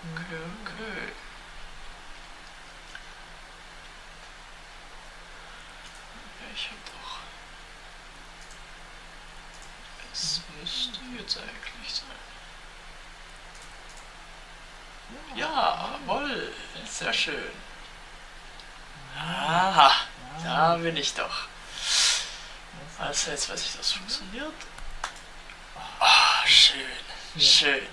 Okay. Ich hab doch... Es müsste jetzt eigentlich sein. Jawohl, sehr schön. Aha, da bin ich doch. Also jetzt weiß ich, dass das funktioniert. Ah, schön, schön.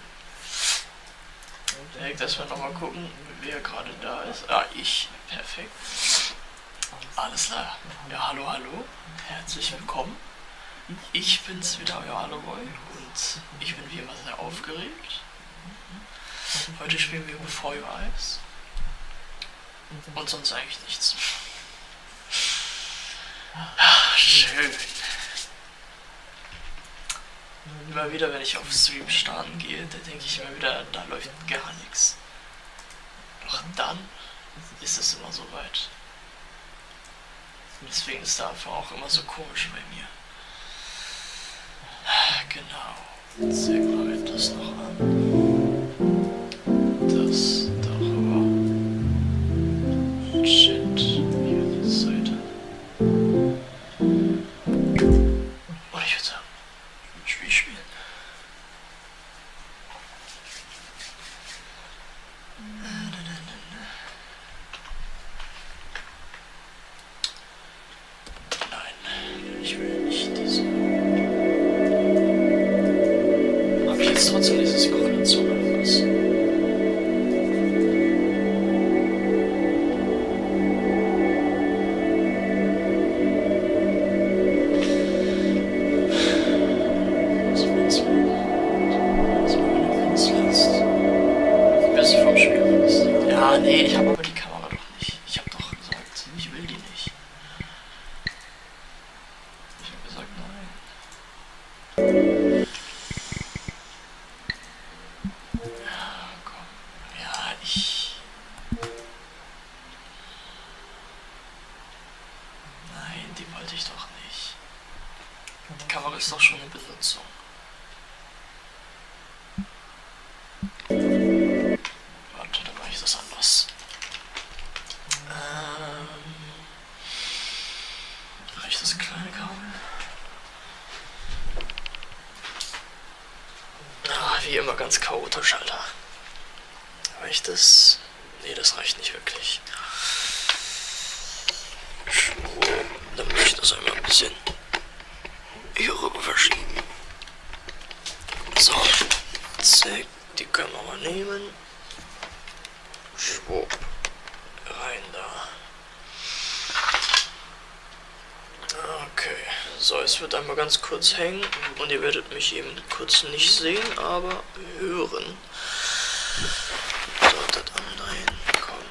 Direkt erstmal nochmal gucken, wer gerade da ist. Ah, ich. Perfekt. Alles klar. Ja, hallo, hallo. Herzlich willkommen. Ich bin's wieder, euer Aloboy. Und ich bin wie immer sehr aufgeregt. Heute spielen wir bevor yoer eyse. Und sonst eigentlich nichts. Ach, schön. Immer wieder, wenn ich auf Stream starten gehe, da denke ich immer wieder, da läuft gar nichts. Doch dann ist es immer so weit. Deswegen ist der Anfang auch immer so komisch bei mir. Genau. Zeig mal das noch an. Das darüber. Shit. Hier die Seite. Und ich würde sagen, Spiel spielen. Nein, ich will nicht diese. Habe ich jetzt trotzdem diese Synchronisation oder was? Nee, ich habe aber die Kamera doch nicht. Ich habe doch gesagt, ich will die nicht. Ich habe gesagt, nein. Ja, komm. Ja, Nein, die wollte ich doch nicht. Die Kamera ist doch schon in Benutzung. Warte, dann mache ich das anders. Reicht das kleine Kabel? Ah, wie immer ganz chaotisch, Alter. Reicht das? Nee, das reicht nicht wirklich. Dann muss ich das einmal ein bisschen hier rüber verschieben. So, zack, die können wir mal nehmen. Schwupp, rein da. Okay, so, es wird einmal ganz kurz hängen und ihr werdet mich eben kurz nicht sehen, aber hören. So, das andere hin, komm.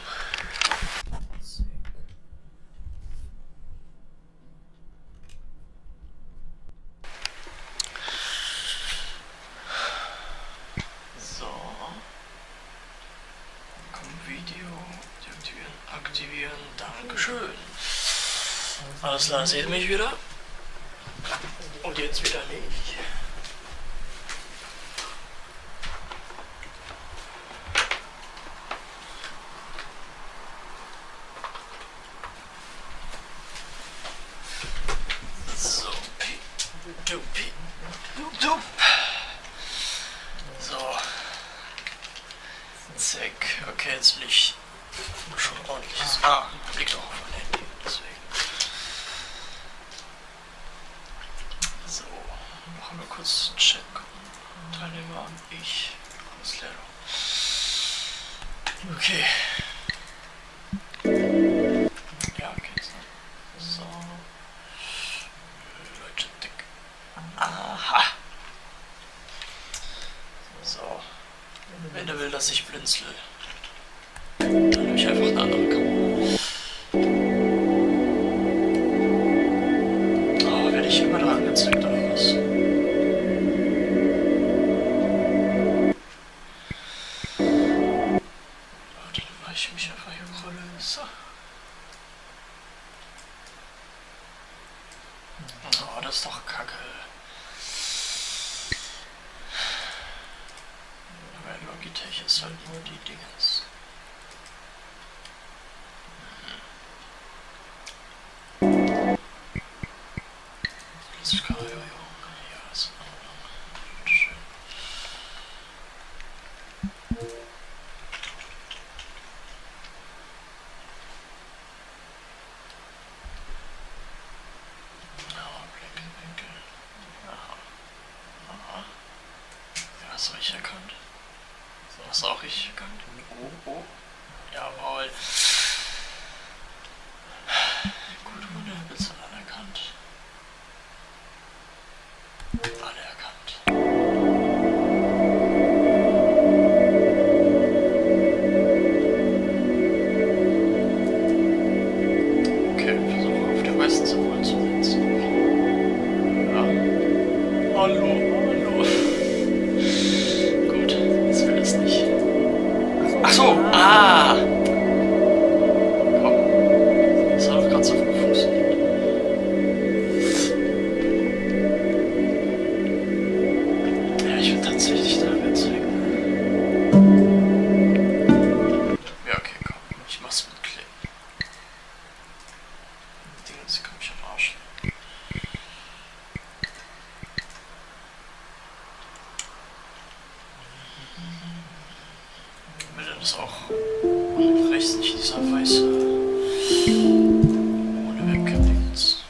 So. Komm, Video, aktivieren, Dankeschön. Alles klar, seht ihr mich wieder? Und jetzt wieder nicht. So, dup. So. Zack. Okay, jetzt will ich schon ordentliches. Ah, liegt auch auf mein Handy, deswegen. So, machen wir kurz einen Check. Teilnehmer, ich, alles klar. Okay. Ja, geht's noch. So. Leute, dick. Aha. So. Wenn der will, dass ich blinzel, dann nehme ich einfach eine andere Kamera. Oh, werde ich immer da angezeigt oder was? Oh, dann mache ich mich einfach hier größer. Oh, das ist doch kacke. Pech ist halt nur die Dingens. Das kann ja, ja, ist in Ordnung. Schön. Blickwinkel. Aha. Aha. Ja, das habe ich erkannt. So, hast du auch richtig erkannt? Oh, oh. Jawohl. Gut, wunderbar, anerkannt. Alle erkannt. Okay, versuche auf der West sowohl zu setzen. Ja. Hallo, hallo. Gut, jetzt will es nicht. Ach so, ah! Komm. Das hat doch gerade so gut funktioniert. Ja, ich will tatsächlich da wegzwingen. Ja, okay, komm. Ich mach's mit Klee. Dinge, sie kommen mich am Arsch. Will er das auch? Und rechts nicht dieser weiße ohne Webcam-Dingens.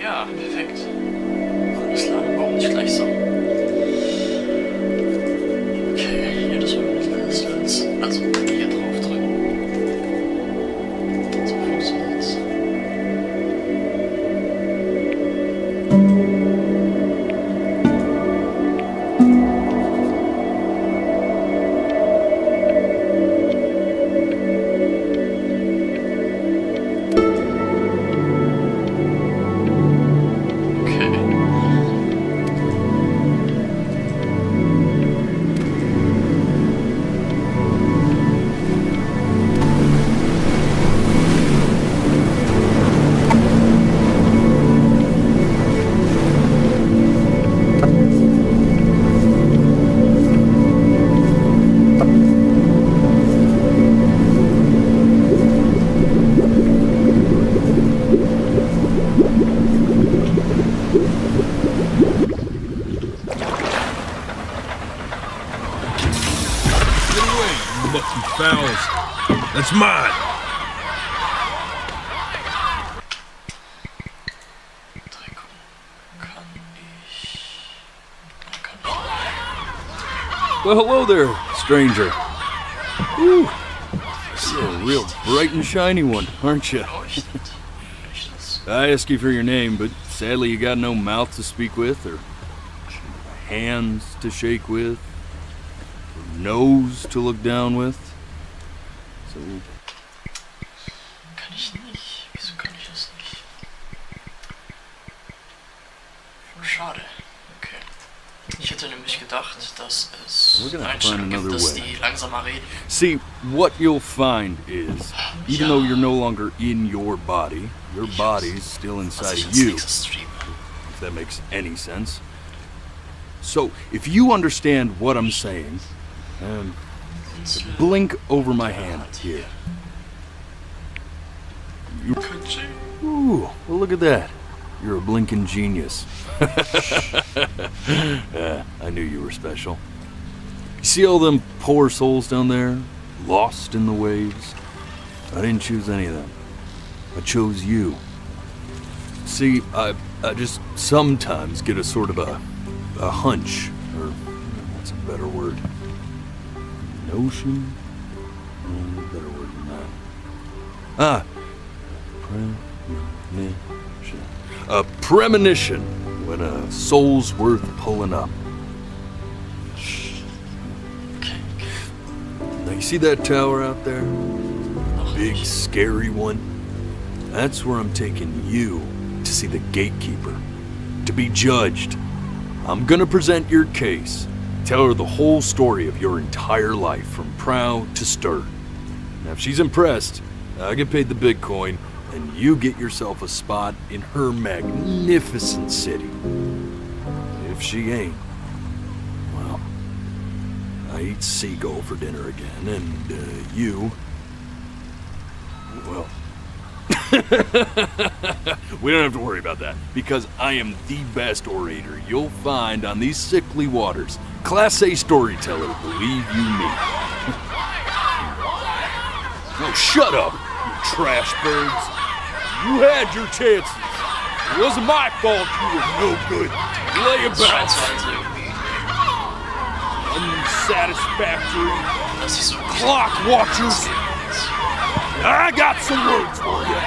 Ja, perfekt. Alles klar, warum nicht gleich so? Okay, hier das Mittel. Also hier drauf drücken. So funktioniert's. Fouls. That's mine. Well, hello there, stranger. Whew. You're a real bright and shiny one, aren't you? I ask you for your name, but sadly you got no mouth to speak with, or hands to shake with, or nose to look down with. So... Kann ich nicht. Wieso kann ich das nicht? Schade. Okay. Ich hätte nämlich gedacht, dass es Einstellungen gibt, dass die langsamer reden. See, what you'll find is, even though you're no longer in your body's still inside of you. If that makes any sense. So, if you understand what I'm saying, blink over my hand here. Ooh, well look at that. You're a blinking genius. I knew you were special. You see all them poor souls down there, lost in the waves? I didn't choose any of them. I chose you. See, I just sometimes get a sort of a hunch, or what's a better word? Notion? No, better word than that. Premonition. A premonition when a soul's worth pulling up. Now you see that tower out there? Big scary one? That's where I'm taking you to see the gatekeeper, to be judged. I'm gonna present your case, tell her the whole story of your entire life from prow to stern. Now if she's impressed, I get paid the Bitcoin, and you get yourself a spot in her magnificent city. If she ain't, well, I eat seagull for dinner again, and you, well, we don't have to worry about that, because I am the best orator you'll find on these sickly waters. Class A storyteller, believe you me. Oh, shut up, you trash birds. You had your chances. It wasn't my fault you were no good. Lay about. Unsatisfactory clock watchers. I got some words for you.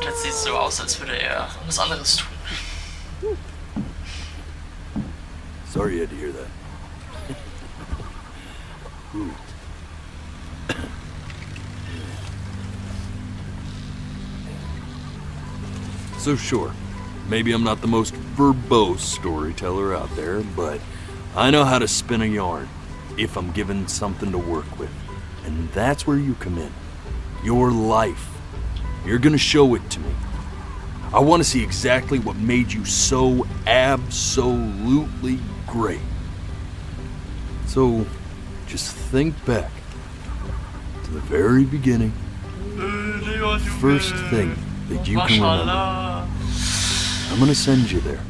Jetzt sieht es so aus, als würde er was anderes tun. Sorry you had to hear that. Ooh. So sure, maybe I'm not the most verbose storyteller out there, but I know how to spin a yarn if I'm given something to work with. And that's where you come in. Your life. You're gonna show it to me. I want to see exactly what made you so absolutely great. So, just think back to the very beginning. First thing that you can remember. I'm gonna send you there.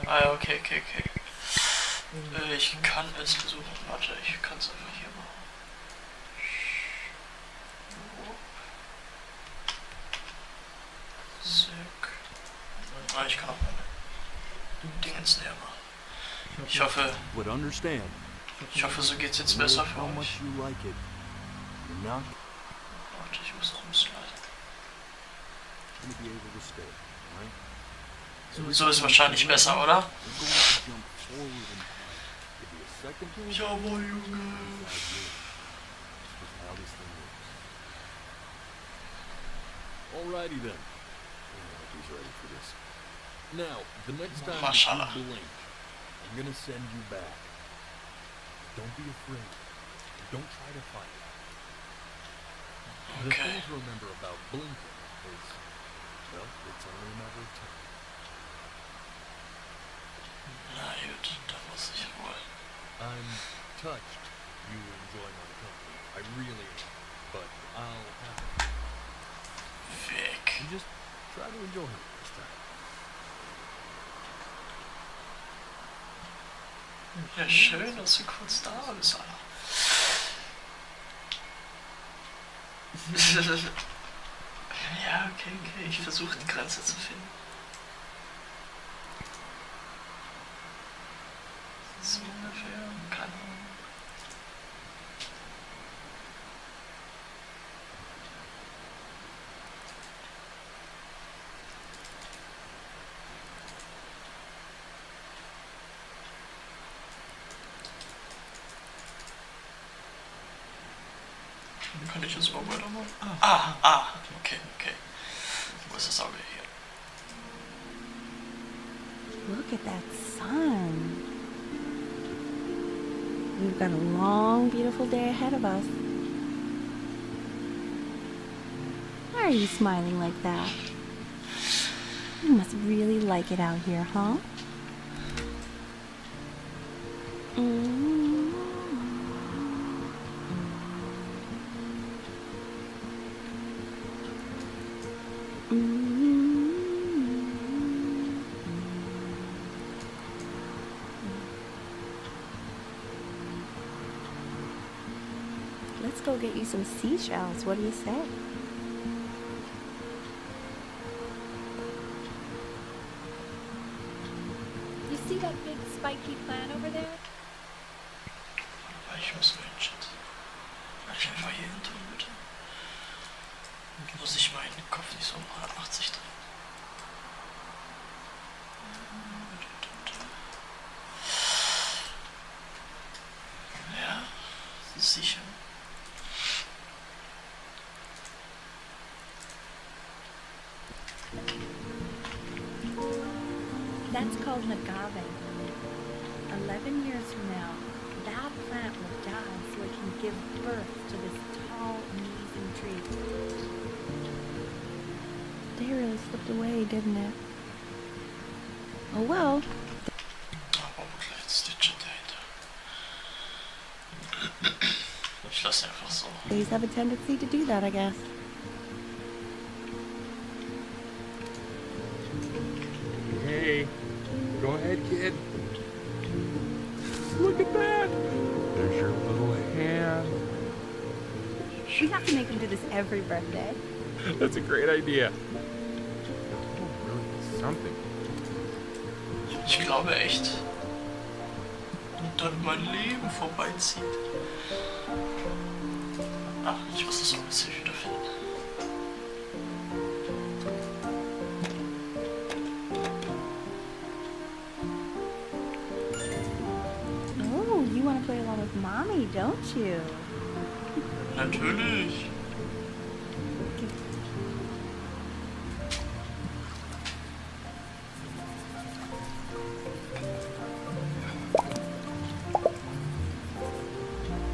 Ah, okay. Ich kann es versuchen. Warte, ich kann es einfach hier machen. Sick. Ah, ich kann auch meine Dingens näher machen. Ich hoffe, so geht's jetzt besser für euch. Warte, ich muss noch ein bisschen leiser. So ist wahrscheinlich besser, oder? Ja, boah, Junge. Alrighty then. He's ready for this. Now, the next time Mashallah. you blink, I'm gonna send you back. Don't be afraid. Don't try to fight it. The Okay. thing to remember about blinking is, well, it's only a matter of time. Na gut, da muss ich wohl. I'm touched you enjoy my company. I really am. But I'll have to. Weg. You just try to enjoy it this time. Ja, schön, dass du kurz da bist, Alter. Ja, okay. Ich versuche die Grenze zu finden. So ungefähr, keine Ahnung. Kann ich jetzt auch weitermachen? Okay. Wo ist das Auge hier? Look at that sun. We've got a long, beautiful day ahead of us. Why are you smiling like that? You must really like it out here, huh? Mm. Let's go get you some seashells. What do you say? You see that big spiky plant over there? Ich muss mir den Chat. Kann ich einfach hier hin tun, bitte? Muss ich meinen Kopf nicht so um 180 drehen? Ja, sicher. That's called an agave. 11 years from now, that plant will die so it can give birth to this tall, amazing tree. Day really slipped away, didn't it? Oh well. Aber vielleicht Stitcher dahinter. Ich lasse einfach so. Days have a tendency to do that, I guess. Hey, go ahead, kid. Look at that. There's your little hand. We have to make him do this every birthday. That's a great idea. Oh, really? Something. Ich glaube echt. Und dann mein Leben vorbeizieht. Ach, ich muss das Offizier wiederfinden. Oh, you want to play along with Mommy, don't you? Natürlich.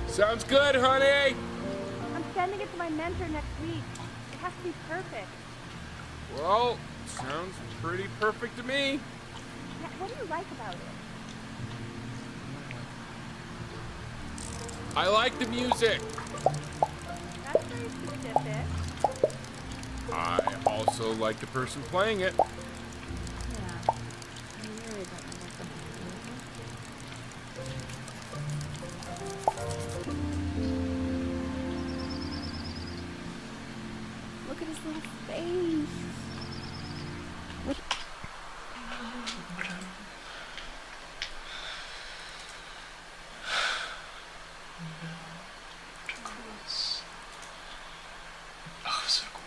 Sounds good, honey. I'm sending it to my mentor next week. It has to be perfect. Well, sounds pretty perfect to me. Yeah, what do you like about it? I like the music. That's very specific. I also like the person playing it. Yeah. I really don't know what the Look at his little face. What? Kurz. Ach, ist ja gut.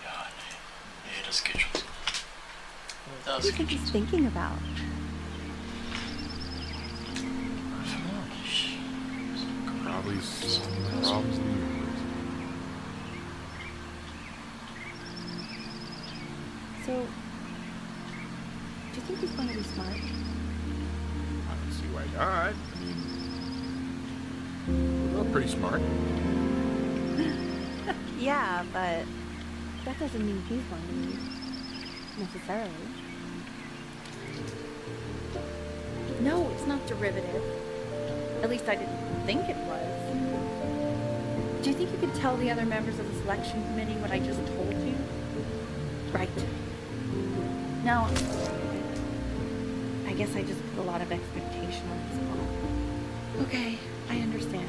Ja, nee. Nee, das geht schon so. What do Das you geht think schon he's so. thinking about? Vermutlich. Probably some problems in the universe. So, do you think he's going to be smart? I don't see why not. I mean, we're all pretty smart. Yeah, but that doesn't mean he's going to be. Necessarily. No, it's not derivative. At least I didn't think it was. Do you think you could tell the other members of the selection committee what I just told you? Right. No. I guess I just put a lot of expectation on this call. Okay, I understand.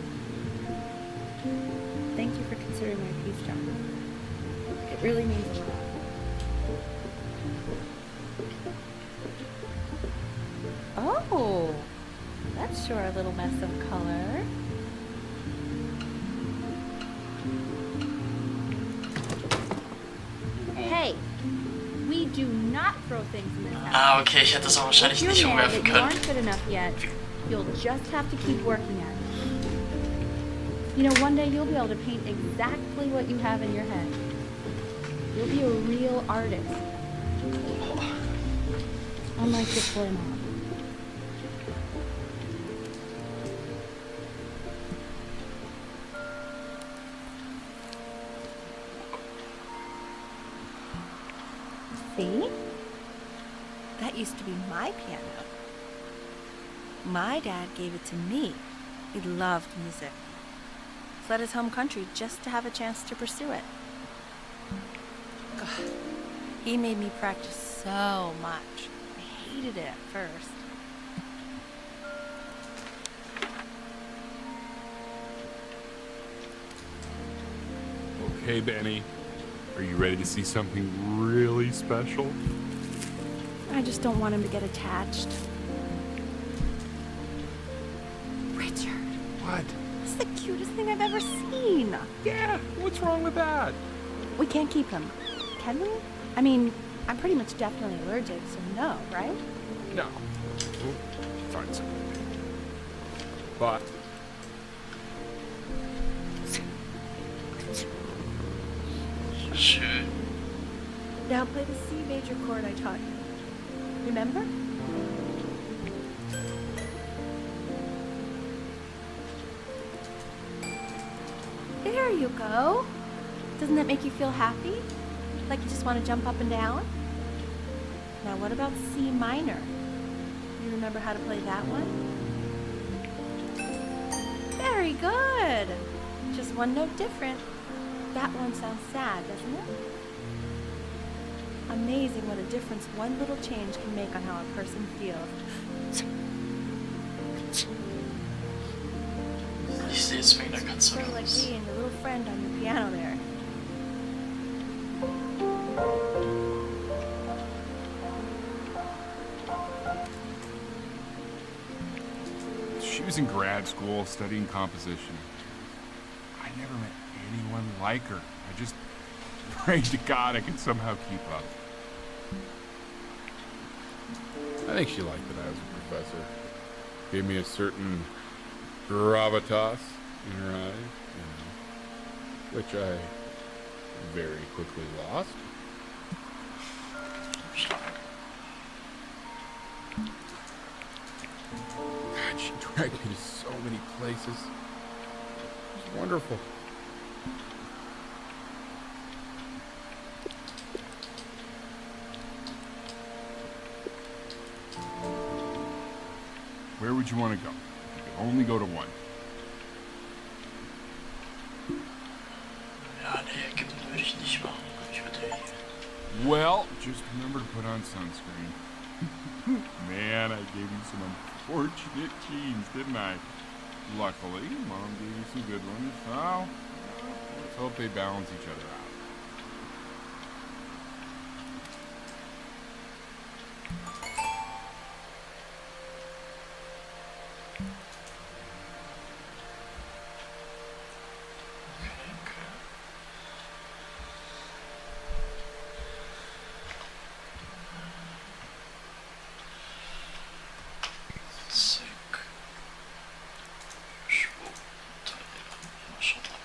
Thank you for considering my piece, John. It really means a lot. Oh, that's sure a little mess of color. Hey, we do not throw things in this house. Ah, okay, ich hätte das auch wahrscheinlich If nicht you're mad umwerfen that you können. aren't good enough yet, you'll just have to keep working at it. You know, one day you'll be able to paint exactly what you have in your head. You'll be a real artist. Unlike your poor mom. See? That used to be my piano. My dad gave it to me. He loved music. Fled his home country just to have a chance to pursue it. God, he made me practice so much. I hated it at first. Okay, Benny. Are you ready to see something really special? I just don't want him to get attached. Richard, What? that's the cutest thing I've ever seen. Yeah, what's wrong with that? We can't keep him, can we? I mean, I'm pretty much definitely allergic, so no, right? No. We'll find something to do. But Schön. Now play the C major chord I taught you. Remember? There you go. Doesn't that make you feel happy? Like you just want to jump up and down? Now what about C minor? You remember how to play that one? Very good. Just one note different. That one sounds sad, doesn't it? Amazing what a difference one little change can make on how a person feels. Ich sehe es, da kannst du Sort of like raus. me and your little friend on your piano there. she was in grad school studying composition. I never met anyone like her. I just prayed to God I could somehow keep up. I think she liked that I was a professor. Gave me a certain gravitas in her eyes, which I very quickly lost. God, she dragged me to so many places. It was wonderful. Where would you want to go? You could only go to one. Ja, nee, Ägypten würde ich nicht machen. Ich würde hier. Well, just remember to put on sunscreen. Man, I gave you some unfortunate genes, didn't I? Luckily, Mom gave you some good ones. So, let's hope they balance each other out. Zack. Schwupp. Maschallah.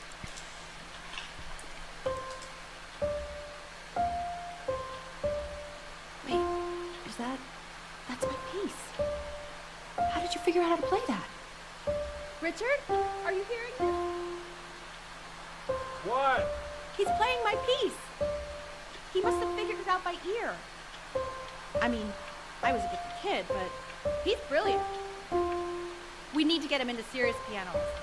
Wait, is that... That's my piece. How did you figure out how to play that? Richard, are you hearing this? What? He's playing my piece. He must have figured it out by ear. I mean, I was a gifted kid, but he's brilliant. We need to get him into serious piano lessons.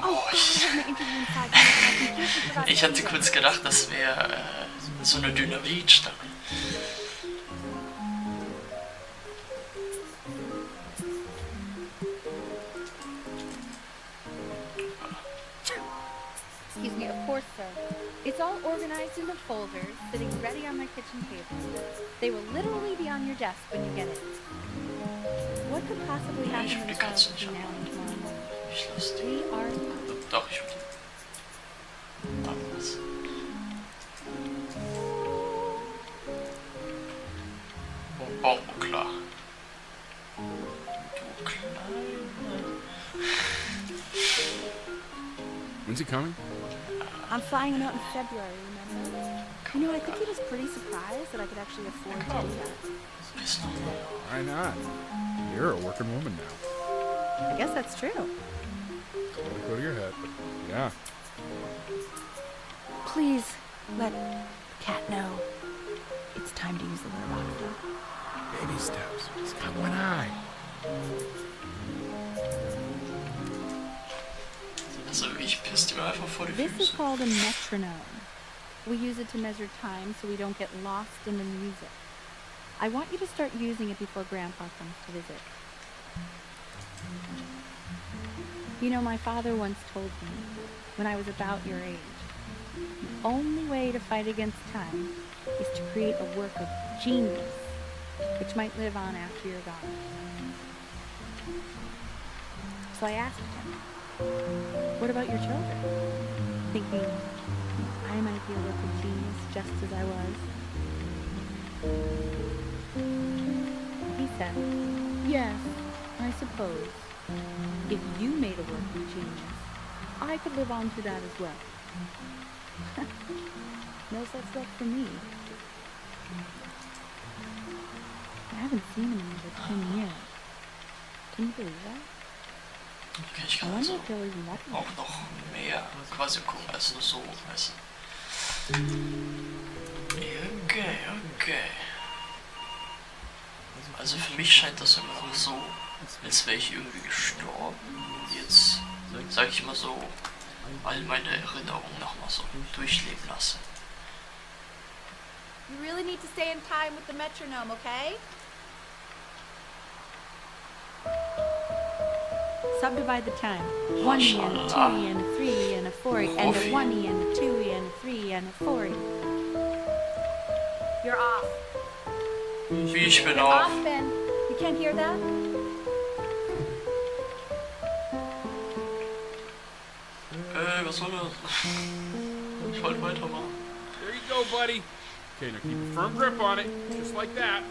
Oh, God, I have my interview in 5 minutes. I completely forgot to Ich tell hatte you. kurz gedacht, das wäre so eine Dynamitstange. Excuse me, of course, sir. It's all organized in the folders, sitting ready on my kitchen table. They will literally be on your desk when you get it. What could possibly Ja, happen ich to will the die child Katze nicht between now haben. and tomorrow morning? Ich lasse die. We are fine. Doch, ich will die. Damals. Oh, klar. Du Kleine. When's he coming? I'm flying him out in February, remember? You know, I think he was pretty surprised that I could actually afford to do that. Ist normal. Why not? You're a working woman now. I guess that's true. Let it go to your head. Yeah. Please let the cat know it's time to use the litter box. Baby steps. He's got one eye. Also ich pisst ihm einfach vor die This is Füße. called a metronome. We use it to measure time so we don't get lost in the music. I want you to start using it before Grandpa comes to visit. You know, my father once told me, when I was about your age, the only way to fight against time is to create a work of genius, which might live on after you're gone. So I asked him, what about your children? Thinking, I might be a local genius just as I was. He said, yes, I suppose. If you made a working genius, I could live on to that as well. No such luck for me. I haven't seen him in over 10 years. Can you believe that? Okay, ich I kann wonder also if he'll even recognize auch noch mehr quasi gucken als nur so, weißt du. Okay, okay. Also für mich scheint das immer noch so, als wäre ich irgendwie gestorben. Jetzt, sag ich mal so, all meine Erinnerungen nochmal so durchleben lasse. You really need to stay in time with the metronome, okay? Subdivide the time. 1e and a 2e and a 3e and a 4e and a 1e and a 2e and a 3e and a 4e. You're off. Wie ich bin You're auch. off, Ben. You can't hear that? Was soll das? Ich wollte weitermachen. There you go, buddy. Okay, now keep a firm grip on it, just like that.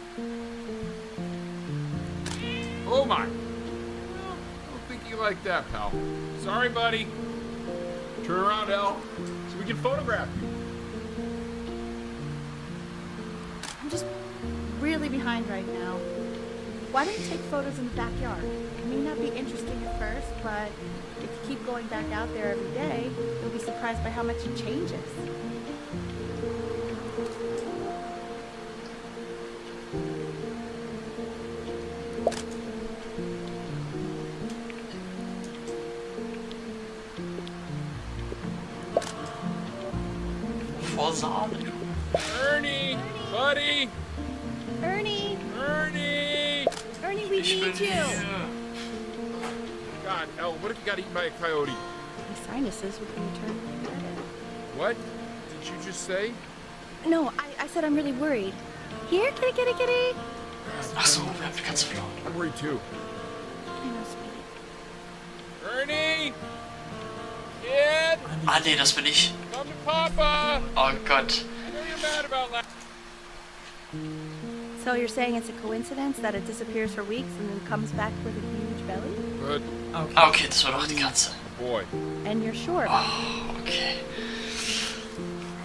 Oh my. Well, I don't think you like that, pal. Sorry, buddy. Turn around, Al, so we can photograph you. I'm just really behind right now. Why don't you take photos in the backyard? It may not be interesting at first, but if you keep going back out there every day, you'll be surprised by how much it changes. Vor Sahne. Ernie, buddy, Ernie! Ernie. Ernie, we Ich bin need you! hier. God, Al, what if you got eaten by a coyote? My sinuses would be turned red. What did you just say? No, I said I'm really worried. Here, kitty, kitty, kitty! Ach so, wir haben die Katze verloren. I'm worried too. I know, sweetie. Ernie, kid, Ah nee, das bin ich. come to Papa. Oh Gott. I know you're mad about last. So you're saying it's a coincidence that it disappears for weeks and then comes back with a huge belly? But Ah, okay, das war doch die Katze. boy, And you're sure? Oh, okay.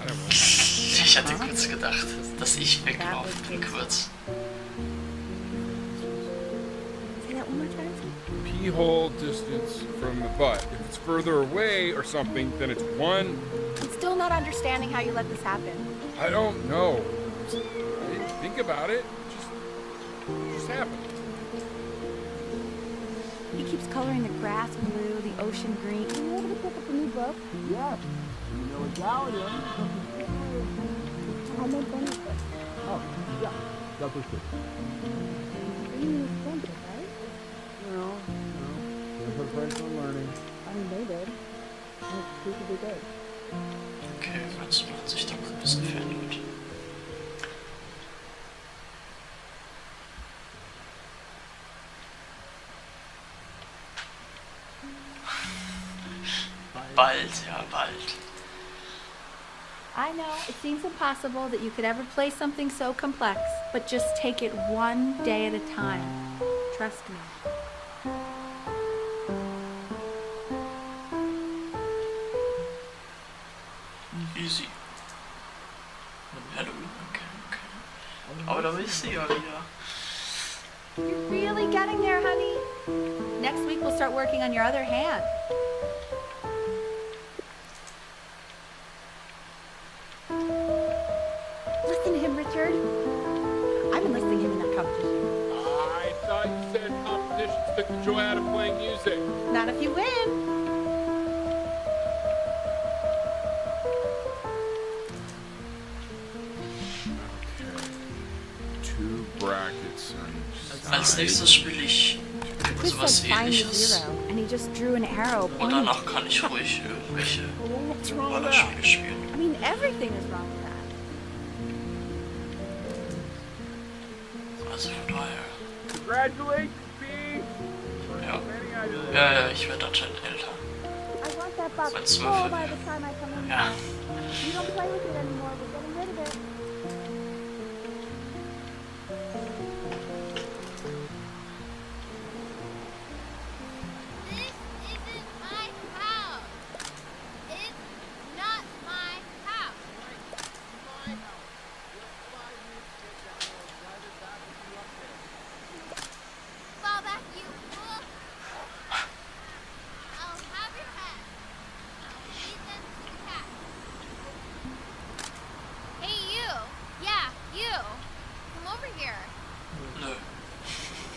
I don't know. Ich hatte kurz gedacht, dass ich weglaufe. Kurz. Say that one more time. Pee-hole distance from the butt. If it's further away or something, then it's one. I'm still not understanding how you let this happen. I don't know. I didn't think about it. It just happened. He keeps coloring the grass blue, the ocean green. Are you able to pick up a new book? Yes. You know a galleon. I meant benefit. Oh, yeah. That was good. You sent it, right? That's what friends are learning. I mean, they did. And it's super good. Okay, Franz hat sich da mal ein bisschen verändert. Bald, ja, bald. I know, it seems impossible that you could ever play something so complex, but just take it one day at a time. Trust me. Easy. Halloween, okay. Aber da bist du ja wieder. You're really getting there, honey. Next week we'll start working on your other hand. Listen to him, Richard. I've been listening to him in that competition. I thought you said competitions took the joy out of playing music. Not if you win. Two brackets on each Als side. nächstes spiele ich Chris sowas said find the ähnliches. zero, and he just drew an arrow Und pointing. danach kann ich ruhig irgendwelche What's wrong with that? Ballerspiele spielen. I mean, everything is wrong with that. Also von daher. Congratulations, B. Ja. Many I Ja, ich werde anscheinend älter. I want that box What's full wrong with by you? the time I come in. Ja. You don't play with it anymore. We're getting rid of it. This isn't my house. It's not my house. Fall back, you fool. I'll have your head. I'll feed them to the cat. Hey, you. Yeah, you. Come over here. Nö.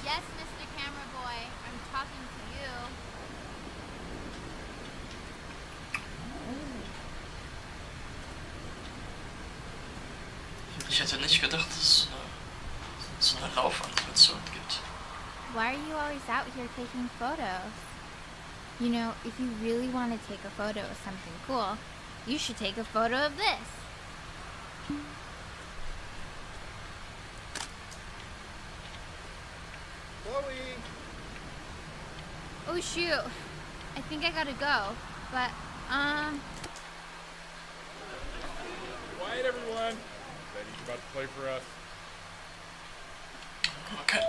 Yes, Mr. Camera Boy. I'm talking to you. Ich hätte nicht gedacht, dass es so eine Laufanimation gibt. Why are you always out here taking photos? You know, if you really want to take a photo of something cool, you should take a photo of this. Chloe! Oh shoot. I think I gotta go. But, Quiet, everyone. Betty's about to play for us. Okay.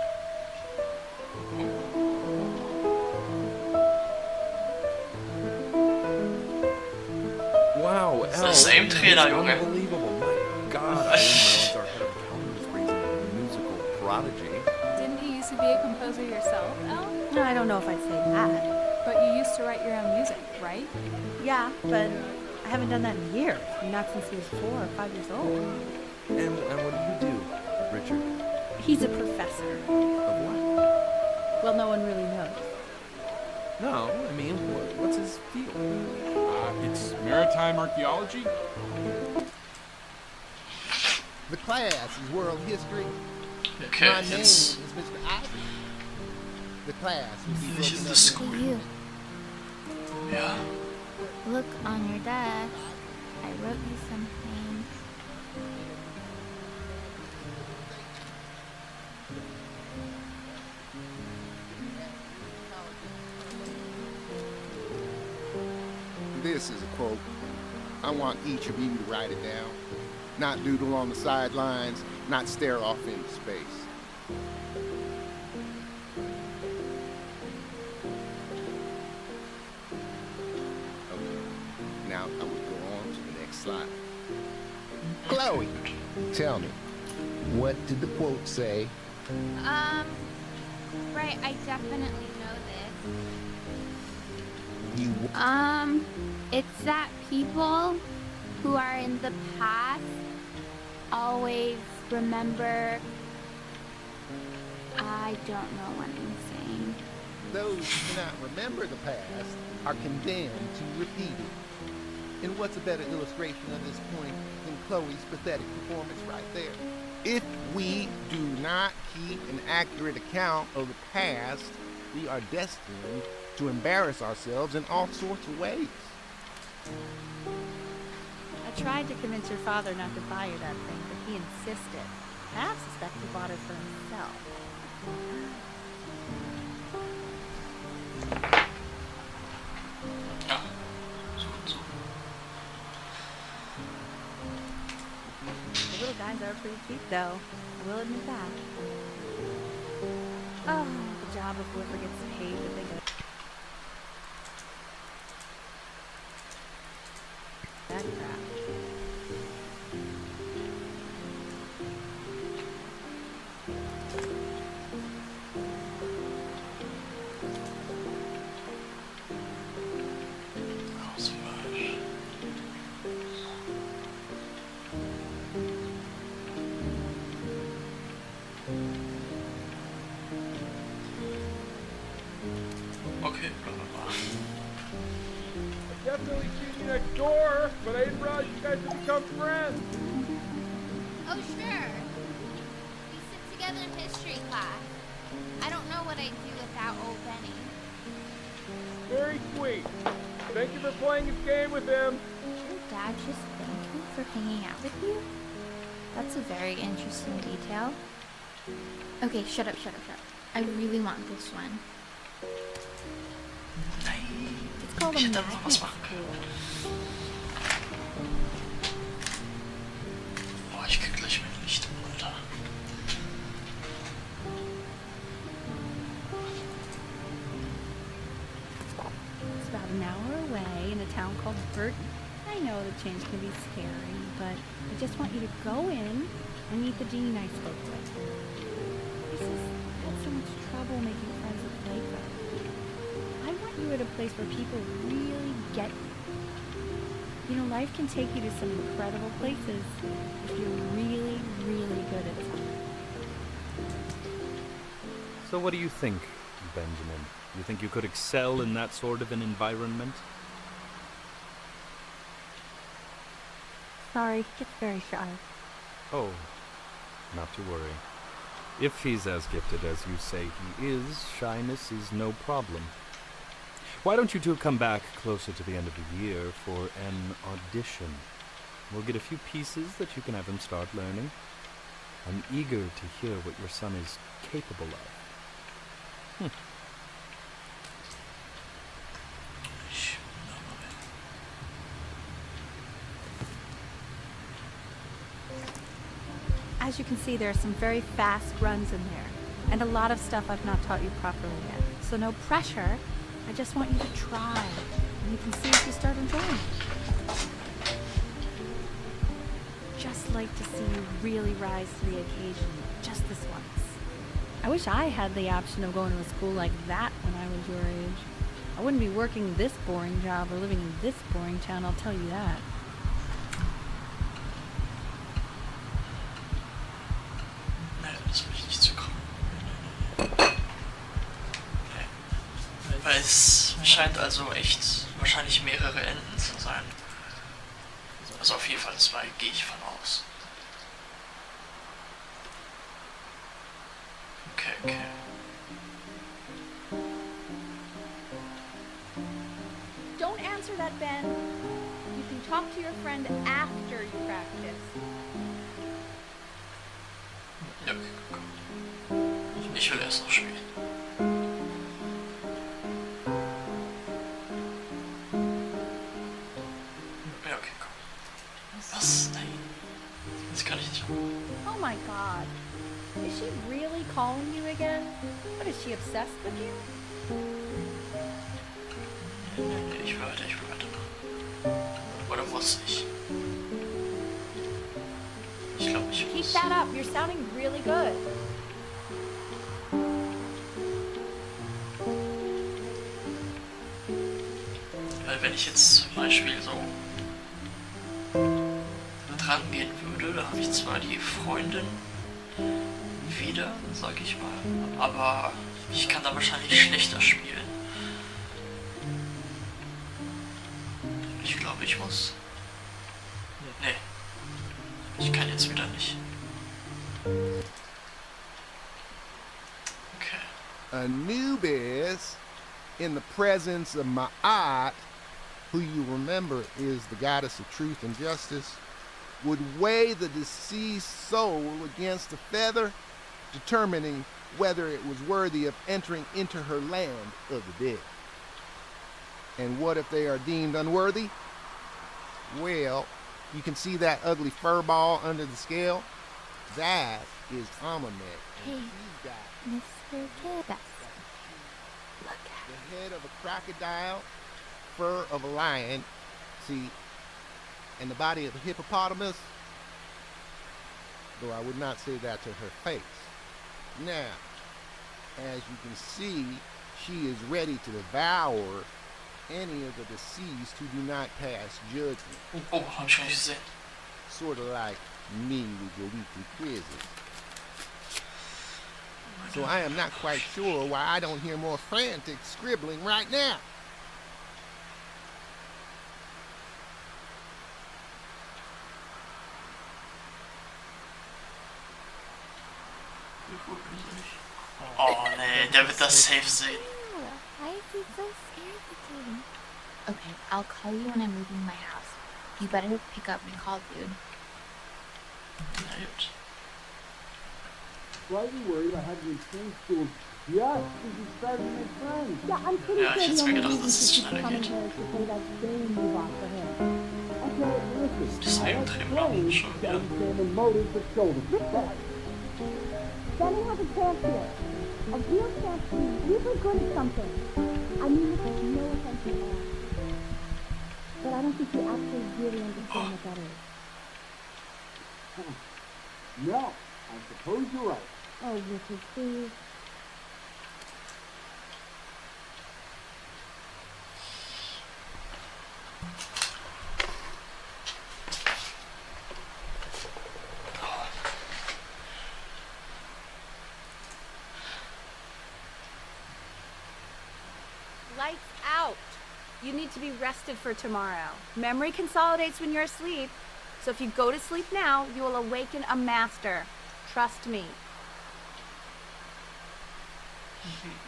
Wow, Ist das same Trainer, Junge? Unbelievable. My God, I didn't realize our head of talent was raising a musical prodigy. Didn't you used to be a composer yourself, Elle? No, I don't know if I'd say that. But you used to write your own music, right? Yeah, but I haven't done that in years. Not since he was 4 or 5 years old. And what do you do, Richard? He's a professor. Of what? Well, no one really knows. No, I mean, what's his field? It's maritime archaeology. The class is world history. Okay, My name jetzt is Mr. Eyse. The class will be bin ich in broken der up School. hey you. Ja. Look on your desk. I wrote you something. This is a quote. I want each of you to write it down. Not doodle on the sidelines, not stare off into space. Okay. Now I will go on to the next slide. Chloe, tell me, what did the quote say? Right, I definitely know this. You It's that people who are in the past always remember. I don't know what I'm saying. Those who cannot remember the past are condemned to repeat it. And what's a better illustration of this point than Chloe's pathetic performance right there? If we do not keep an accurate account of the past, we are destined to embarrass ourselves in all sorts of ways. I tried to convince your father not to buy you that thing, but he insisted. I suspect he bought it for himself. Ja. So und so. The little guys are pretty cute, though. I will admit that. Oh, the job of whoever gets paid to think of that crap. Auswahl. Okay, bla bla bla. Definitely see you next door, but I didn't realize you guys had become friends. Oh, sure. We sit together in history class. I don't know what I'd do without old Benny. Very sweet. Thank you for playing his game with him. Did your dad just thank you for hanging out with you? That's a very interesting detail. Okay, shut up. I really want this one. Nein. It's called Ich a hätte aber noch was magnet machen können. spool. change can be scary, but I just want you to go in and meet the dean I spoke with. He's just had so much trouble making friends with Waco. I want you at a place where people really get you. You know, life can take you to some incredible places if you're really, really good at something. So what do you think, Benjamin? You think you could excel in that sort of an environment? Sorry, he gets very shy. Oh, not to worry. If he's as gifted as you say he is, shyness is no problem. Why don't you two come back closer to the end of the year for an audition? We'll get a few pieces that you can have him start learning. I'm eager to hear what your son is capable of. As you can see, there are some very fast runs in there, and a lot of stuff I've not taught you properly yet. So no pressure. I just want you to try, and you can see if you start enjoying it. Just like to see you really rise to the occasion, just this once. I wish I had the option of going to a school like that when I was your age. I wouldn't be working this boring job or living in this boring town, I'll tell you that. Nein, das will ich nicht zukommen. Okay. Weil es scheint also echt wahrscheinlich mehrere Enden zu sein. Also auf jeden Fall 2, gehe ich von aus. Okay. Don't answer that, Ben. You can talk to your friend after you practice. Ja, okay, komm. Ich will erst noch spielen. Ja, okay, komm. Was? Nein. Das kann ich nicht. Oh my god. Is she really calling you again? What, is she obsessed with you? Nee, ich will weitermachen. Oder muss ich? Ich glaube, ich Keep muss. that up. You're sounding really good. Weil wenn ich jetzt zum Beispiel so dran gehen würde, da habe ich zwar die Freundin wieder, sag ich mal, aber ich kann da wahrscheinlich schlechter spielen. Ich glaube, ich muss. Nee. Ich kann jetzt wieder nicht. Okay. Anubis, in the presence of Ma'at, who you remember is the goddess of truth and justice, would weigh the deceased soul against a feather, determining whether it was worthy of entering into her land of the dead. And what if they are deemed unworthy? Well, you can see that ugly fur ball under the scale? That is Amamet. Hey, And she's got Mr. Kid. Look at the head of a crocodile, fur of a lion, see, and the body of a hippopotamus, though I would not say that to her face. Now, as you can see, she is ready to devour any of the deceased who do not pass judgment. Oh, hab ich gar nicht gesehen. Sort of like me with your weekly quizzes. So I am not quite sure why I don't hear more frantic scribbling right now. Oh nee, der wird das safe sehen. Why is he so scared of me? Okay, I'll call you when I'm leaving my house. You better pick up my call, dude. Na gut. Slightly worried about having to change schools just as you started to make friends. Yeah, I'm pretty Ja, ich sure hätte the mir only gedacht, reason dass es she keeps schneller coming geht. here is to play that game you bought for him. Okay, listen. Deswegen I drehen wir explained schon that wieder. I'm saying the motive for shoulders. Benny has a chance here. A real chance to be really good at something. I mean, no offense at all. But I don't think you actually really understand what that is. No, I suppose you're right. Oh, Richard, please. Lights out. You need to be rested for tomorrow. Memory consolidates when you're asleep. So if you go to sleep now, you will awaken a master. Trust me.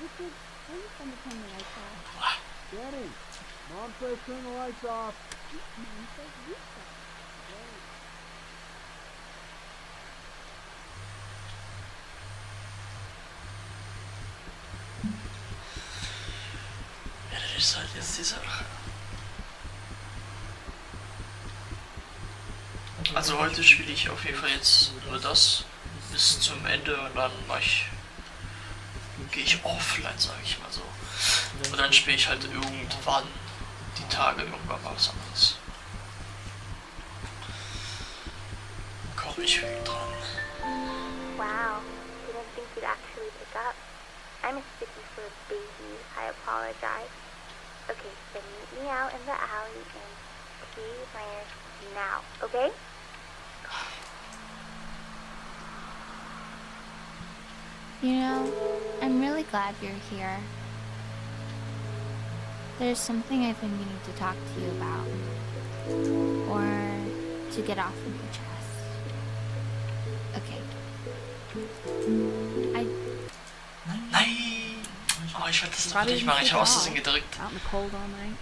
Richard, why are you trying to turn the lights off? Danny, Mom says turn the lights off. Mom says you stop. Ja, das ist halt jetzt die Sache. Also heute spiele ich auf jeden Fall jetzt nur das bis zum Ende und dann gehe ich offline, sage ich mal so. Und dann spiele ich halt irgendwann die Tage irgendwann mal was anderes. Komme ich wieder dran. Wow, didn't think you'd actually pick up. I'm a sticky for a baby. I apologize. Okay, then meet me out in the alley in T-minus now, okay? You know, I'm really glad you're here. There's something I've been meaning to talk to you about. Or to get off of your chest. Okay. Nein! Oh, ich werde das doch nicht machen. Ich habe aus Versehen gedrückt. Out in the cold all night.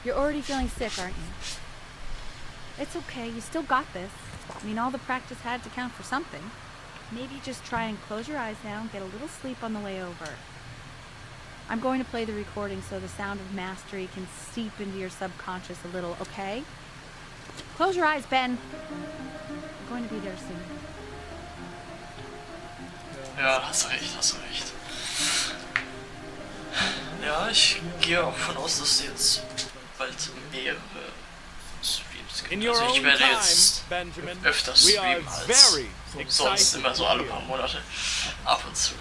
You're already feeling sick, aren't you? It's okay, you still got this. I mean, all the practice had to count for something. Maybe just try and close your eyes now and get a little sleep on the way over. I'm going to play the recording so the sound of mastery can seep into your subconscious a little, okay? Close your eyes, Ben. I'm going to be there soon. Ja, hast recht, hast recht. Ja, ich gehe auch von aus, dass jetzt bald mehrere Streams gibt. Also ich werde jetzt öfter streamen als sonst immer so alle paar Monate. Ab und zu.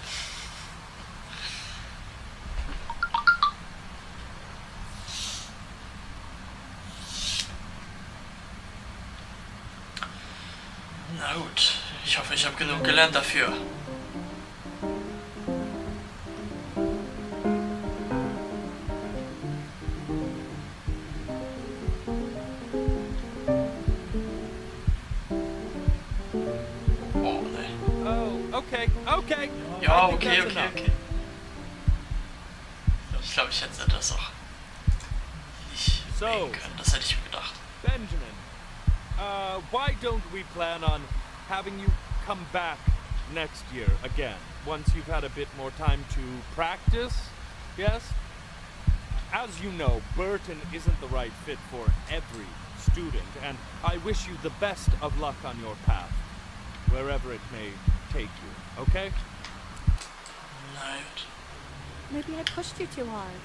Na gut, ich hoffe, ich habe genug gelernt dafür. Okay. Ja, okay. Ich glaube, ich hätte das auch nicht wählen können. Das hätte ich mir gedacht. Benjamin, why don't we plan on having you come back next year again, once you've had a bit more time to practice, yes? As you know, Burton isn't the right fit for every student, and I wish you the best of luck on your path, wherever it may take you, okay? Right. Maybe I pushed you too hard.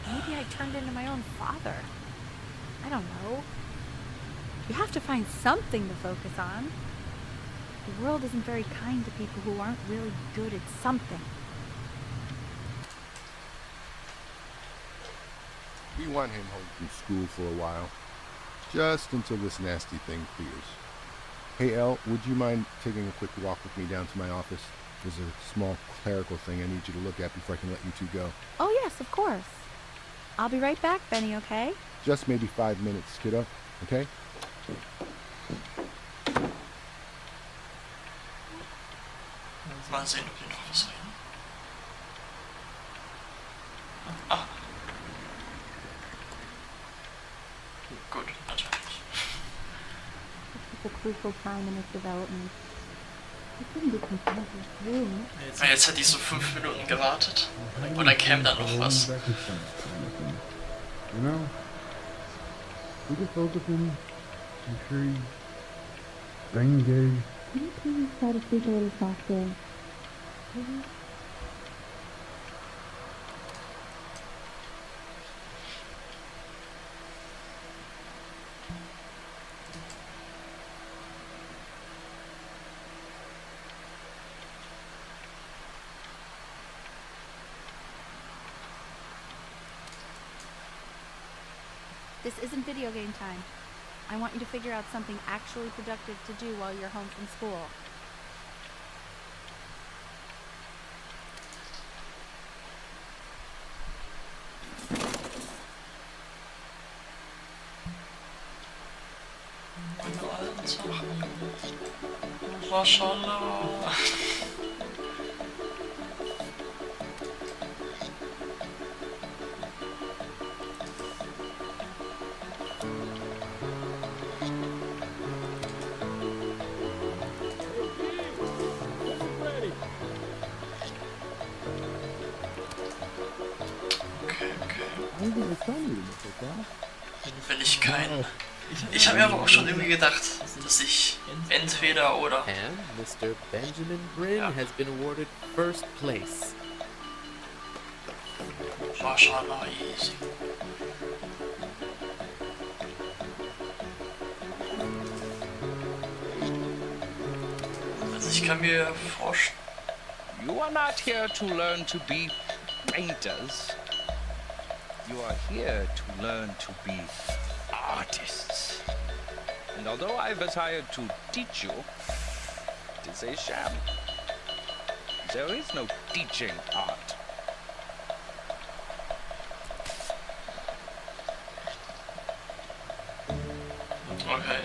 Maybe I turned into my own father. I don't know. You have to find something to focus on. The world isn't very kind to people who aren't really good at something. We want him home from school for a while. Just until this nasty thing clears. Hey, Elle, would you mind taking a quick walk with me down to my office? There's a small clerical thing I need you to look at before I can let you two go. Oh, yes, of course. I'll be right back, Benny, okay? Just maybe 5 minutes, kiddo, okay? Mal sehen, ob wir noch was reden. Ah. Gut, natürlich. It's a crucial time in its development. You couldn't be content with room. Jetzt hätte ich so 5 Minuten gewartet. Und dann käme da noch was. You know, we can focus him. Make sure he's staying engaged. Can you please try to speak a little softer? Please? This isn't video game time. I want you to figure out something actually productive to do while you're home from school. Meine alten Sachen. Maschallah. Wenn ich kein... Ich habe mir aber auch schon irgendwie gedacht, dass ich entweder oder... And Mr. Benjamin Bryn has been awarded first place. Maschallah, easy. Also ich kann mir vorstellen... You are not here to learn to be painters. You are here to learn to be artists. And although I was hired to teach you, it is a sham. There is no teaching art. Okay.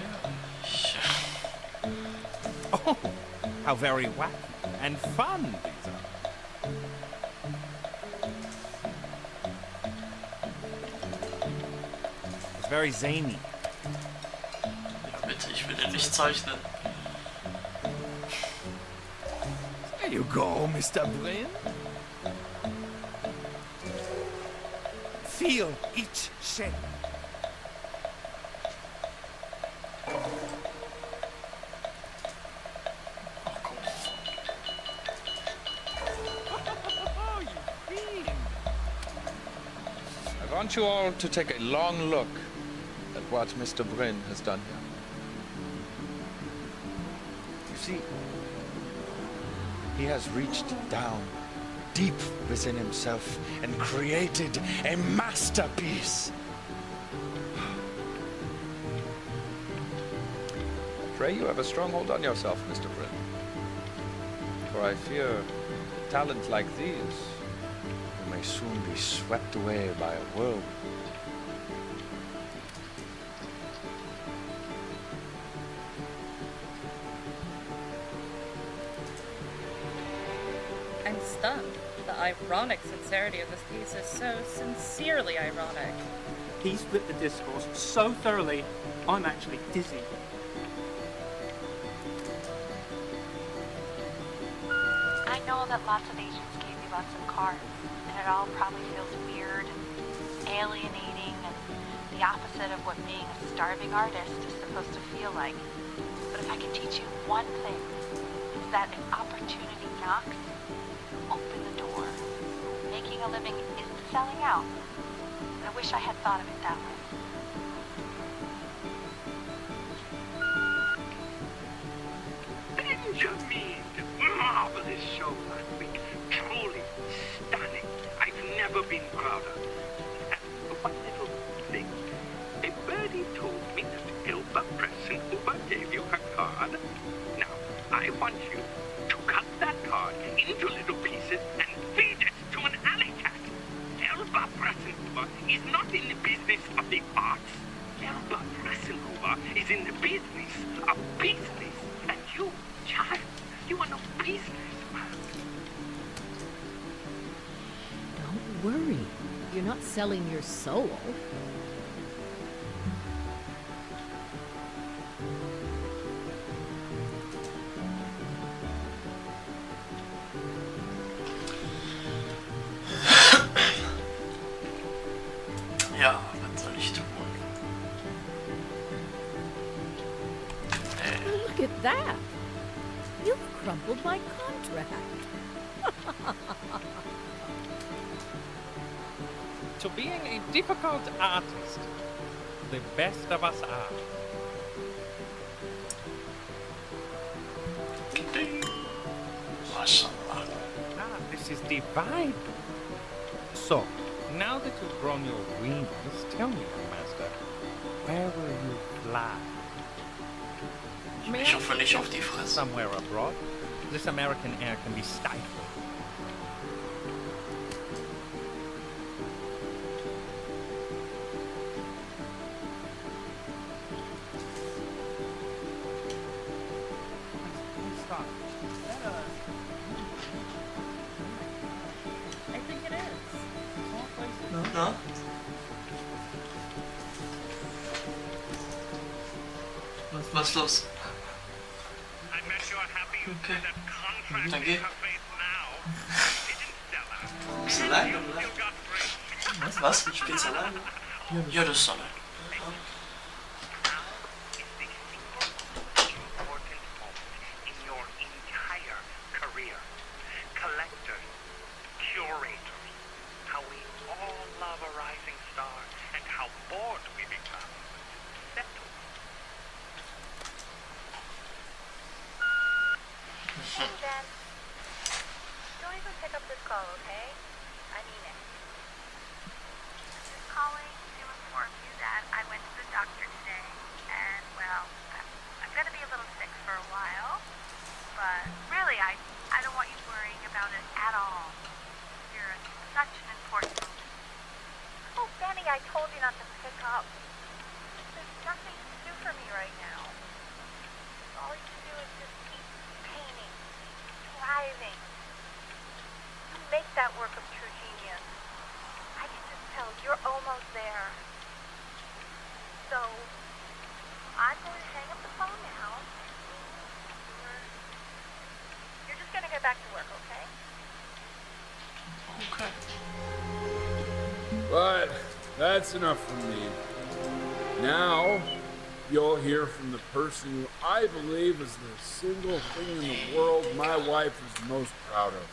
Oh, how very wacky and fun these are. It's very zany. Ja, bitte, ich will den nicht zeichnen. There you go, Mr. Bryn. Feel each shape. I want you all to take a long look at what Mr. Bryn has done here. You see, he has reached down deep within himself and created a masterpiece. Pray you have a strong hold on yourself, Mr. Bryn. For I fear talent like these may soon be swept away by a whirlwind. I'm stunned. The ironic sincerity of this piece is so sincerely ironic. He's flipped the discourse so thoroughly, I'm actually dizzy. I know that lots of agents gave you lots of cards, and it all probably feels weird and alienating and the opposite of what being a starving artist is supposed to feel like. But if I can teach you one thing, it's that if opportunity knocks, open the door. Making a living isn't selling out. I wish I had thought of it that way. Benjamin! Marvelous show last week. Truly stunning. I've never been prouder. And one little thing. A birdie told me that Elba Pressenhuber gave you her card. Now, I want you to cut that card into little pieces and feed it to an alley cat. Elba Pressenhuber is not in the business of the arts. Elba Pressenhuber is in the business of business. And you, child, you are no business. Don't worry. You're not selling your soul. Ja, was soll ich tun? Look at that. You've crumpled my contract. To being a difficult artist, the best of us are. Maschallah. Ah, this is divine. So, now that you've grown your wings, tell me, Master, Where will you fly? Ich hoffe nicht auf die Fresse. Somewhere abroad. This American air can be stifling. I think it is. Small places. Na? Was ist los? Okay. Danke. Bist du allein oder? Was? Spielst du allein? Ja, das ist allein. Hey, Ben. Don't even pick up this call, okay? I mean it. Just calling to inform you that I went to the doctor today, and, well, I'm gonna be a little sick for a while, but really, I don't want you worrying about it at all. You're such an important moment. Oh, Benny, I told you not to pick up. There's nothing to do for me right now. All you can do is just keep painting, thriving. You make that work of true genius. I can just tell you're almost there. So, I'm going to hang up the phone now. You're just going to get back to work, okay? Okay. But that's enough from me. Now, you'll hear from the person who I believe is the single thing in the world my wife is most proud of.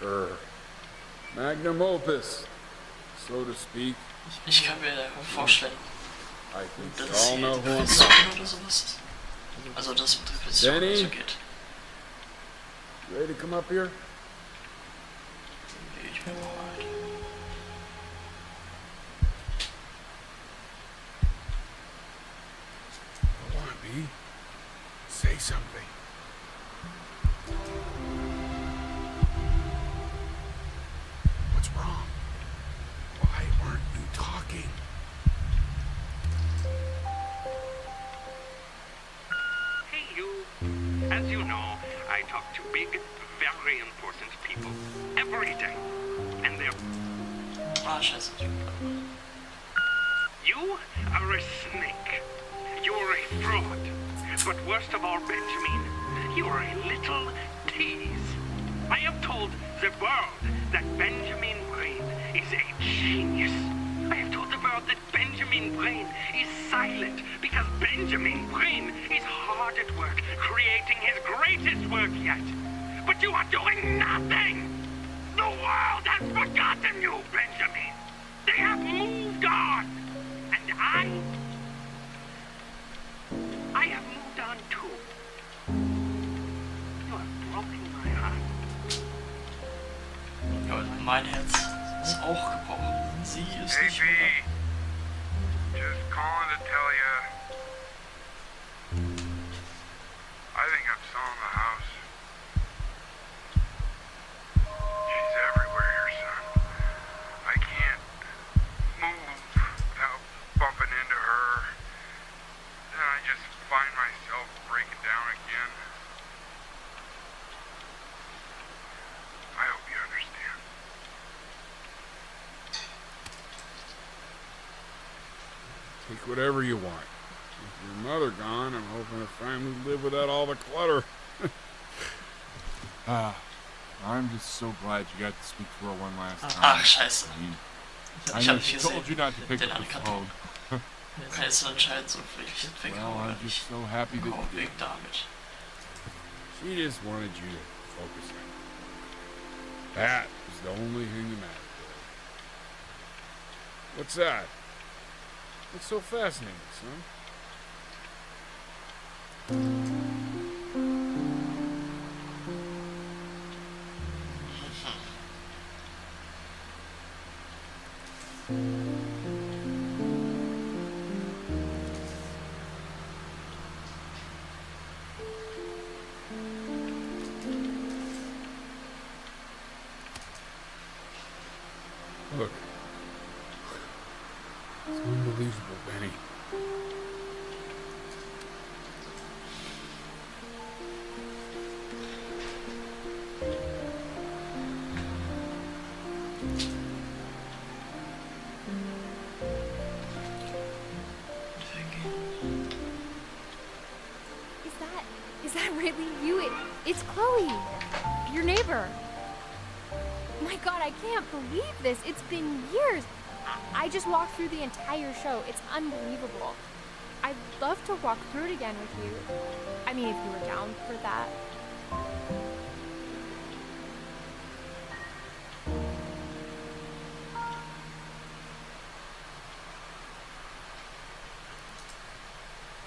Her magnum opus, so to speak. Ich kann mir vorstellen, I think dass we es all hier know who I'm Depression talking oder sowas ist. Also das mit Depression Benny? so geht. You ready to come up here? Ich bin bereit. Go on, B. Say something. What's wrong? Why aren't you talking? Hey, you. As you know, I talk to big, very important people every day. And they're... Ah, scheiße. You are a snake. You're a fraud. But worst of all, Benjamin, you're a little tease. I have told the world that Benjamin Brain is a genius. I have told the world that Benjamin Brain is silent because Benjamin Brain is hard at work creating his greatest work yet. But you are doing nothing! The world has forgotten you, Benjamin! They have moved on! And I have moved on too. You have broken my heart. Ja, mein Herz ist auch gebrochen. Sie ist nicht Hey, mehr. B. Just calling to tell you. I think I'm selling the house. She's everywhere here, son. I can't move without bumping into her. Then I just find myself breaking down again. I hope you understand. Take whatever you want. With your mother gone, I'm hoping to finally live without all the clutter. I'm just so glad you got to speak to her one last time. Ach, scheiße. I Ich know hab she nicht told gesehen. you not to pick Den up the Ankarton. phone. Jetzt hättest du anscheinend so wirklich weghauen Well, oder I'm nicht. just so happy that Hau you weg did. damit. She just wanted you to focus on it. That was the only thing that mattered. What's that? What's so fascinating, son? Look. It's unbelievable, Benny. Is that really you? It's Chloe, your neighbor. My God, I can't believe this. It's been years. I just walked through the entire show. It's unbelievable. I'd love to walk through it again with you. I mean, if you were down for that.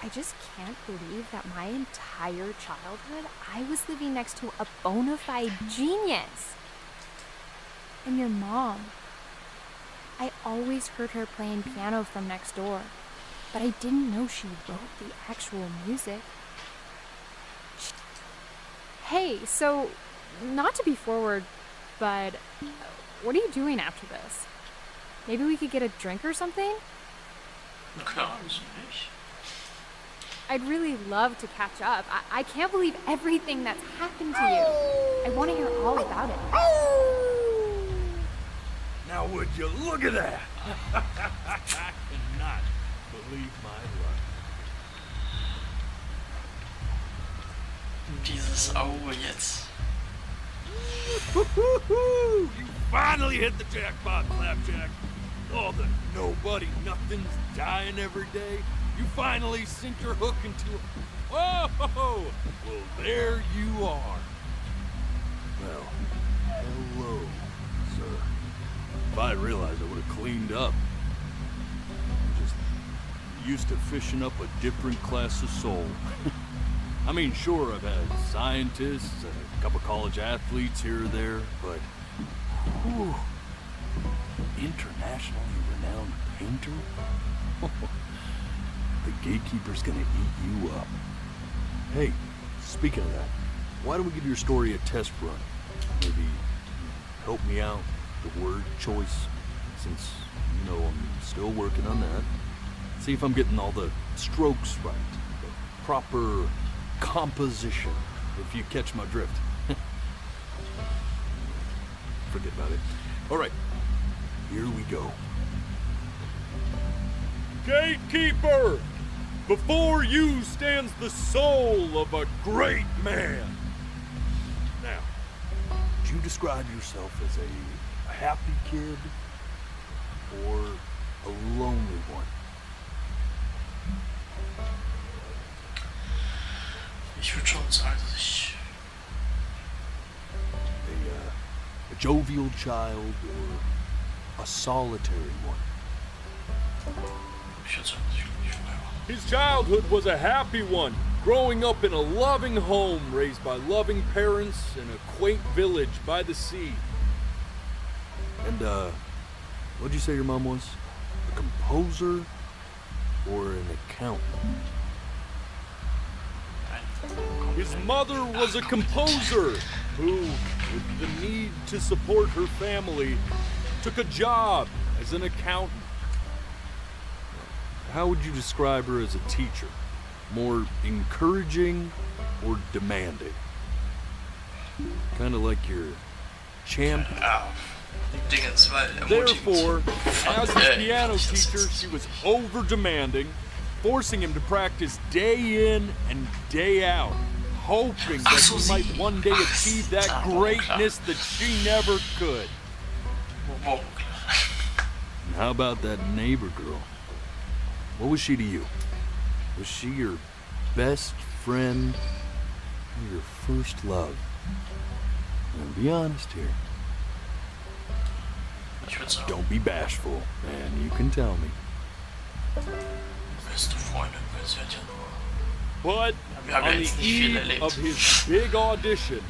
I just can't believe that my entire childhood I was living next to a bona fide genius. And your mom. I always heard her playing piano from next door, but I didn't know she wrote the actual music. Hey, so, not to be forward, but what are you doing after this? Maybe we could get a drink or something? Klar, wieso nicht? I'd really love to catch up. I can't believe everything that's happened to you. I want to hear all about it. Now would you look at that? I cannot believe my luck. Dieses Auge jetzt. You finally hit the jackpot, Flapjack. All the nobody nothings dying every day. You finally sink your hook into it. Whoa! Well, there you are. Well, hello, sir. If I had realized, I would have cleaned up. I'm just used to fishing up a different class of soul. I mean, sure, I've had scientists and a couple college athletes here or there, but whew, internationally renowned painter? The gatekeeper's gonna eat you up. Hey, speaking of that, why don't we give your story a test run? Maybe help me out with the word choice, since, you know, I'm still working on that. See if I'm getting all the strokes right, the proper composition, if you catch my drift. Forget about it. All right, here we go. Gatekeeper! Before you stands the soul of a great man. Now, would you describe yourself as a happy kid or a lonely one? Ich würde schon sagen, dass ich A jovial child or a solitary one? ich würde sagen, dass ich glücklich war. his childhood was a happy one, growing up in a loving home, raised by loving parents in a quaint village by the sea. And, what'd you say your mom was? A composer or an accountant? His mother was a composer who, with the need to support her family, took a job as an accountant. How would you describe her as a teacher? More encouraging or demanding? Kind of like your champ. Therefore, as his piano teacher, she was over-demanding, forcing him to practice day in and day out, hoping that he might one day achieve that greatness that she never could. And how about that neighbor girl? What was she to you? Was she your best friend or your first love? And be honest here. Don't be bashful, man. You can tell me. Beste Freundin, weil sie hat ja nur. But on the eve of his big audition,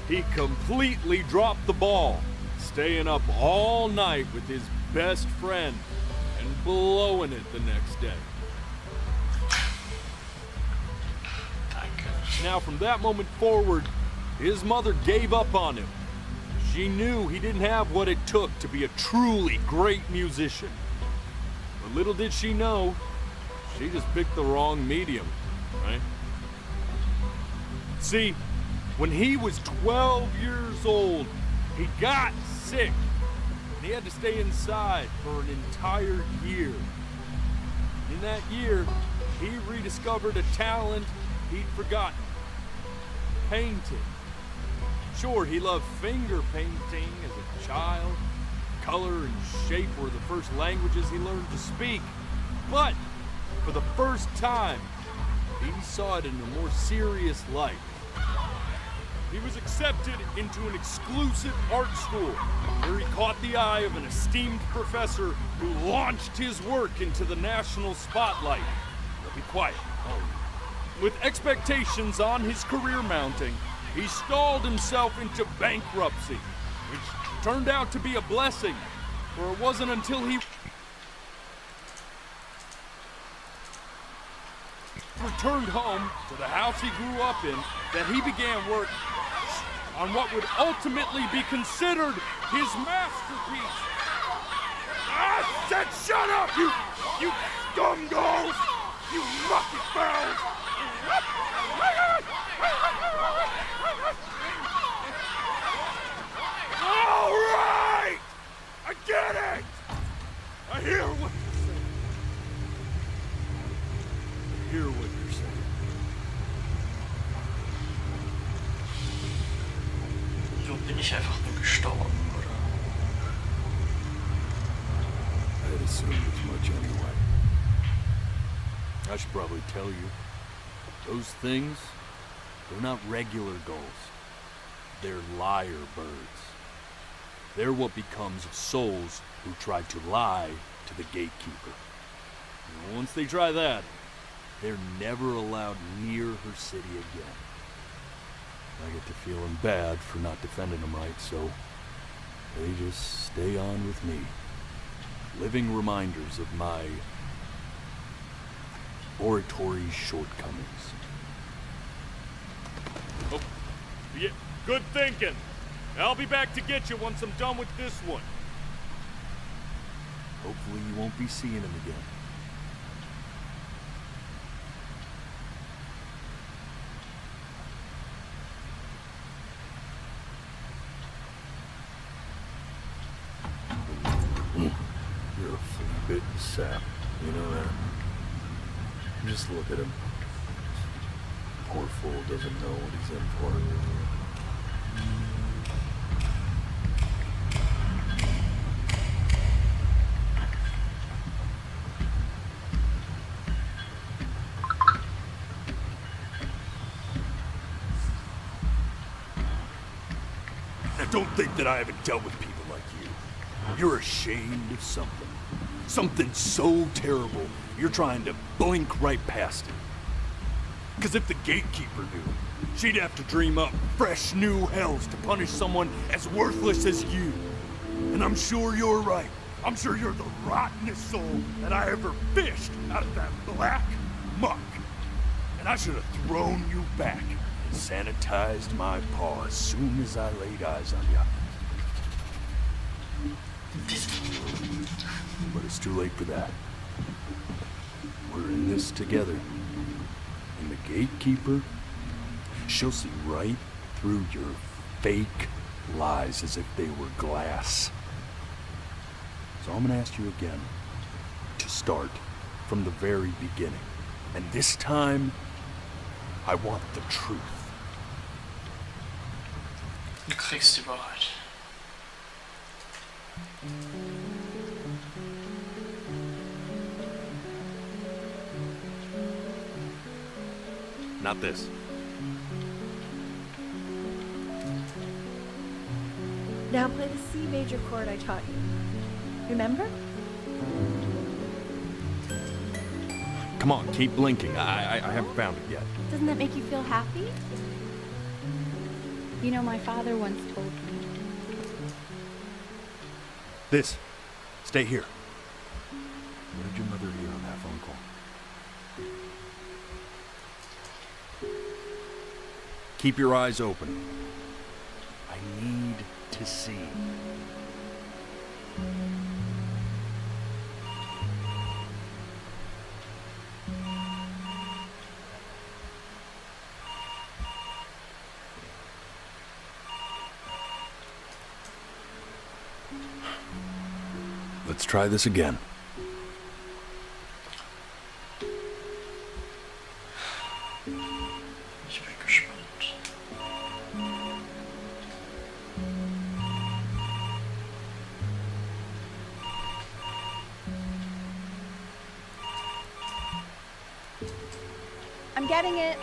he completely dropped the ball, staying up all night with his best friend and blowing it the next day. Now, from that moment forward, his mother gave up on him. She knew he didn't have what it took to be a truly great musician. But little did she know, she just picked the wrong medium, right? See, when he was 12 years old, he got sick. And he had to stay inside for an entire year. In that year, he rediscovered a talent he'd forgotten. Painting. Sure, he loved finger painting as a child. Color and shape were the first languages he learned to speak. But for the first time, he saw it in a more serious light. He was accepted into an exclusive art school where he caught the eye of an esteemed professor who launched his work into the national spotlight. Now be quiet. With expectations on his career mounting, he stalled himself into bankruptcy, which turned out to be a blessing, for it wasn't until he returned home to the house he grew up in that he began work on what would ultimately be considered his masterpiece. I said shut up, you scumballs! You mucky fowls! All right! I get it! I hear what you're saying. I hear what you're saying. So bin ich einfach nur gestorben, oder? I'd assumed as much anyway. I should probably tell you, those things, they're not regular gulls. They're liar birds. They're what becomes of souls who try to lie to the gatekeeper. And once they try that, they're never allowed near her city again. I get to feeling bad for not defending them right, so they just stay on with me. Living reminders of my oratory shortcomings. Oh, yeah, good thinking. I'll be back to get you once I'm done with this one. Hopefully you won't be seeing him again. You're a flea-bitten sap, you know that? Just look at him. Poor fool doesn't know what he's in for. Now don't think that I haven't dealt with people like you. You're ashamed of something. Something so terrible, you're trying to blink right past it. Because if the gatekeeper knew, she'd have to dream up fresh new hells to punish someone as worthless as you. And I'm sure you're right. I'm sure you're the rottenest soul that I ever fished out of that black muck. And I should have thrown you back and sanitized my paw as soon as I laid eyes on you. But it's too late for that. We're in this together. And the gatekeeper, she'll see right through your fake lies as if they were glass. So I'm gonna ask you again to start from the very beginning. And this time, I want the truth. Du kriegst die Wahrheit. Not this. Now play the C major chord I taught you. Remember? Come on, keep blinking. I haven't found it yet. Doesn't that make you feel happy? You know, my father once told me. This. Stay here. What did your mother hear on that phone call? Keep your eyes open. I need to see. Let's try this again. Ich bin gespannt. I'm getting it.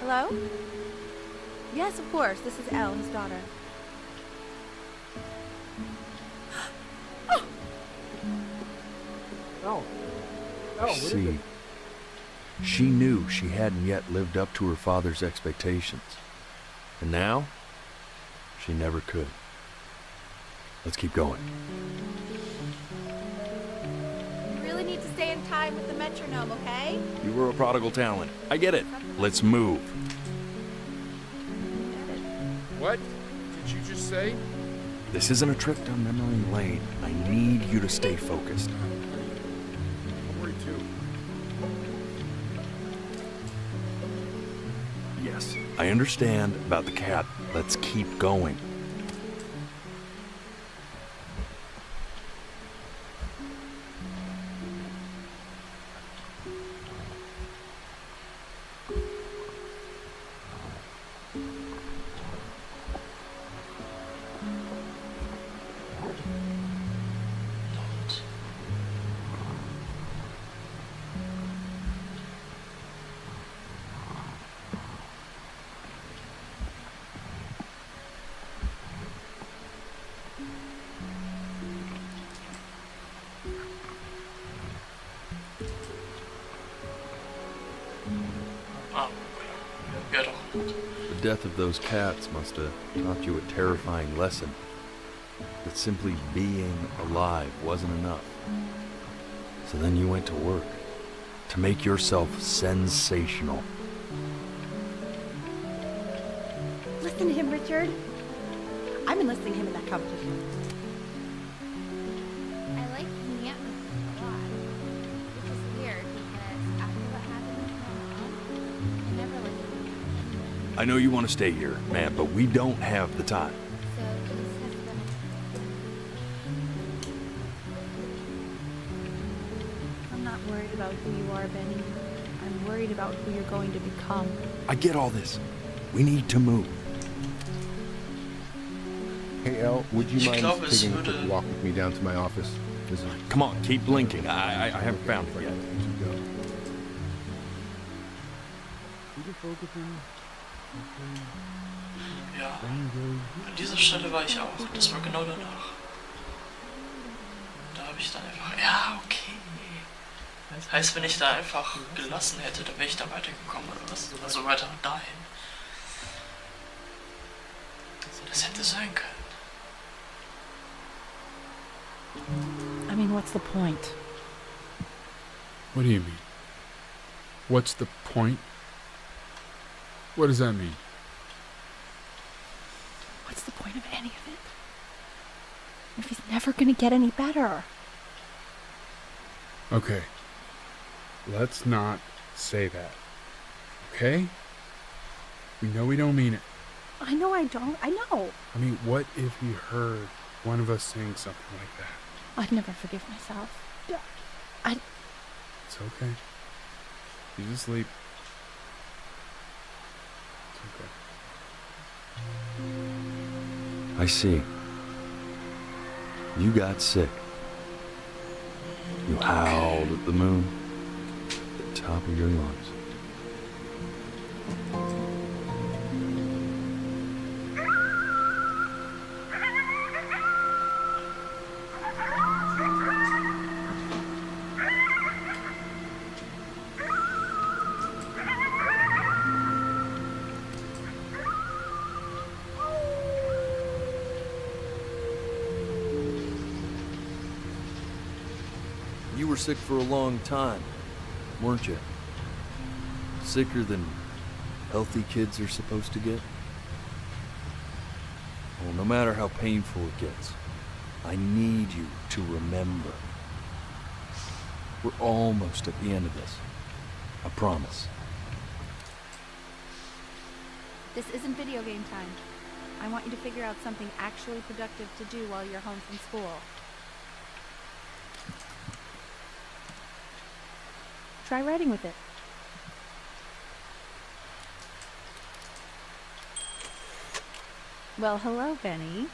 Hello? Yes, of course. This is Elle, his daughter. Oh. Oh, what is See, it? she knew she hadn't yet lived up to her father's expectations. And now, she never could. Let's keep going. You really need to stay in time with the metronome, okay? You were a prodigal talent. I get it. Let's move. What did you just say? This isn't a trip down memory lane. I need you to stay focused. I'm worried too. Yes, I understand about the cat. Let's keep going. Ja doch. The death of those cats must have taught you a terrifying lesson. That simply being alive wasn't enough. So then you went to work to make yourself sensational. Listen to him, Richard. I'm enlisting him in that competition. I like hanging out with him a lot. Which is weird because after what happened with my mom, I never liked him. I know you want to stay here, man, but we don't have the time. So this has been I'm not worried about who you are, Benny. I'm worried about who you're going to become. I get all this. We need to move. Hey, Elle, would you Ich mind glaube, es taking a würde- quick walk with me down to my office? This is Come on, keep blinking. I haven't found it yet. Ja, an dieser Stelle war ich auch. Das war genau danach. Da habe ich dann einfach, ja, okay. Heißt, wenn ich da einfach gelassen hätte, dann wäre ich da weitergekommen oder was? Also weiter dahin. Das hätte sein können. I mean, what's the point? What do you mean? What's the point? What does that mean? What's the point of any of it? If he's never gonna get any better. Okay. Let's not say that. Okay? We know we don't mean it. I know I don't. I know. I mean, what if he heard one of us saying something like that? I'd never forgive myself. It's okay. He's asleep. It's okay. I see. You got sick. You howled at the moon at the top of your lungs. You were sick for a long time, weren't you? Sicker than healthy kids are supposed to get? Well, no matter how painful it gets, I need you to remember. We're almost at the end of this. I promise. This isn't video game time. I want you to figure out something actually productive to do while you're home from school. Try writing with it. Well, hello, Benny.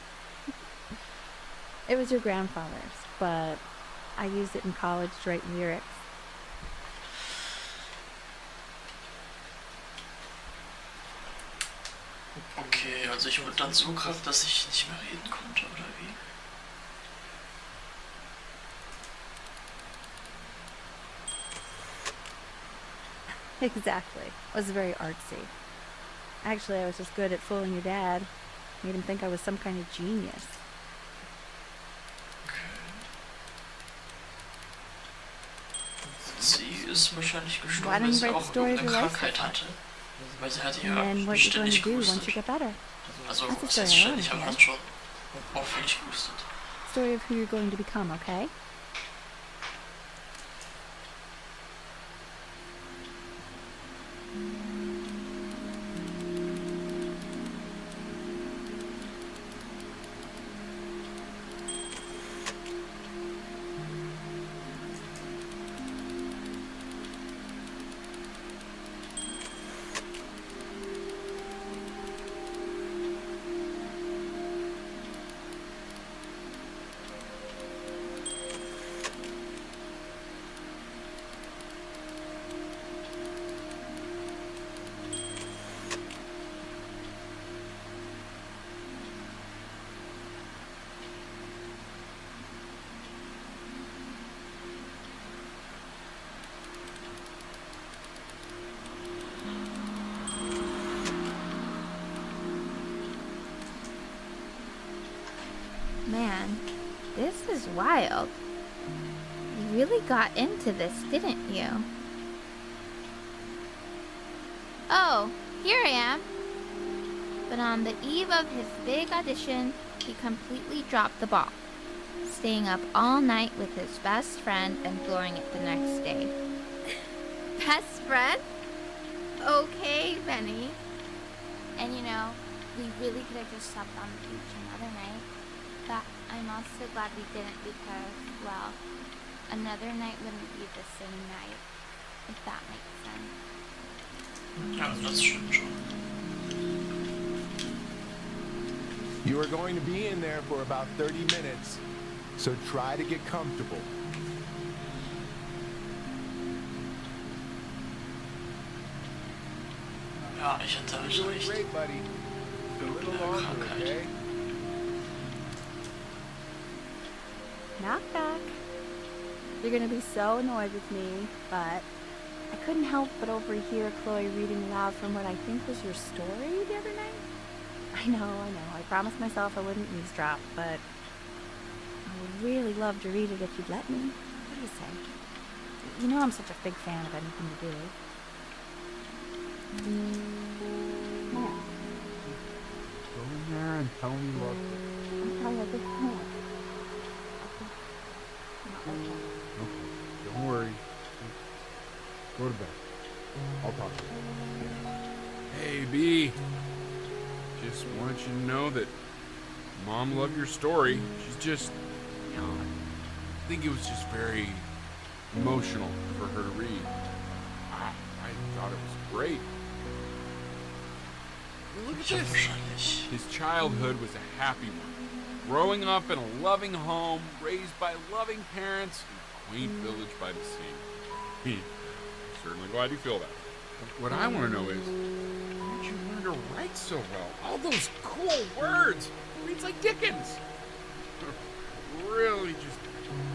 It was your grandfather's, but I used it in college to write lyrics. Okay, also ich wurde dann so krank, dass ich nicht mehr reden konnte, oder wie? Exactly. It was very artsy. Actually, I was just good at fooling your dad. Made him think I was some kind of genius. Sie ist wahrscheinlich Why gestorben, don't weil you sie write the auch story of irgendeine your life? Krankheit hatte. Weil sie hatte ja And then what you're going ständig to do once gehustet. you get better. Also, That's the was story heißt I ständig, wanted aber to hat schon auffällig gehustet. Story of who you're going to become, okay? Man, this is wild. You really got into this, didn't you? Oh, here I am. But on the eve of his big audition, he completely dropped the ball, staying up all night with his best friend and blowing it the next day. Best friend? Okay, Benny. And you know, we really could have just slept on the beach another night. But I'm also glad we didn't because, well, another night wouldn't be the same night, if that makes sense. Ja, das stimmt schon. You are going to be in there for about 30 minutes, so try to get comfortable. Ja, ich hatte You're doing recht. great, buddy. A little longer, okay? Knock knock. You're gonna be so annoyed with me, but I couldn't help but overhear Chloe reading aloud from what I think was your story the other night. I know. I promised myself I wouldn't eavesdrop, but I would really love to read it if you'd let me. What do you say? You know I'm such a big fan of anything you do. Come on. Go in there and tell me what. I'm telling you this time. Okay, don't worry. Go to bed. I'll talk to you. Hey, B. Just want you to know that Mom loved your story. She's just, I think it was just very emotional for her to read. I thought it was great. Look at this. His childhood was a happy one. Growing up in a loving home, raised by loving parents, in a quaint village by the sea. Certainly glad you feel that. What I want to know is, how did you learn to write so well? All those cool words. Reads like Dickens. Really just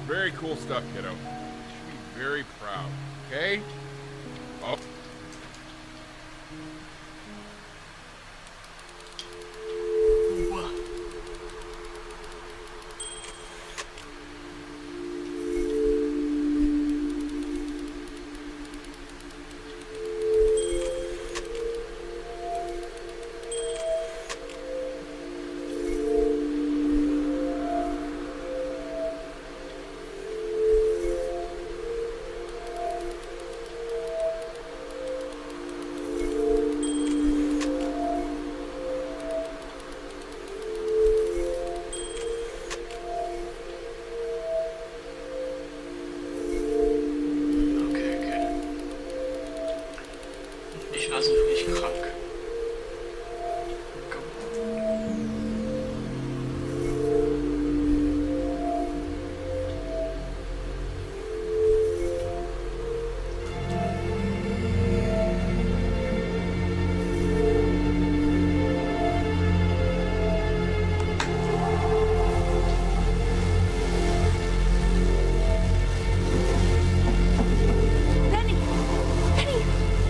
very cool stuff, kiddo. You should be very proud, okay? Oh. Kinder sind wirklich krank. Benny! Benny!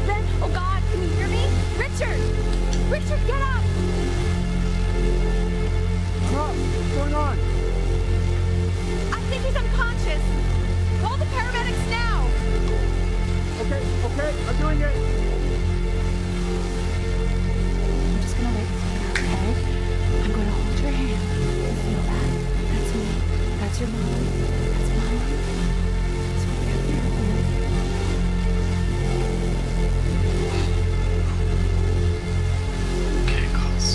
Ben! Oh God! Can you hear me? Richard! Richard, get up! What's going on? I think he's unconscious. Call the paramedics now. Okay, I'm doing it. I'm just gonna wait here, okay? I'm gonna hold your hand. You feel that? That's me. That's your mom. That's mama. That's what you're here. Okay, krass.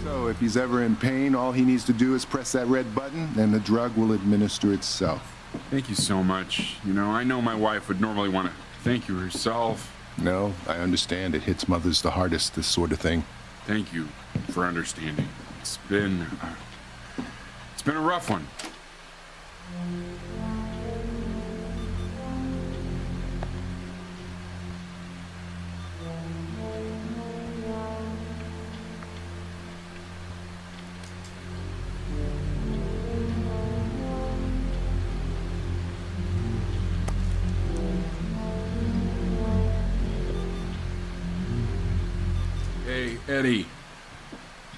So if he's ever in pain, all he needs to do is press that red button and the drug will administer itself. Thank you so much. You know, I know my wife would normally want to thank you herself. No, I understand. It hits mothers the hardest, this sort of thing. Thank you for understanding. It's been a rough one. Hey, Eddie.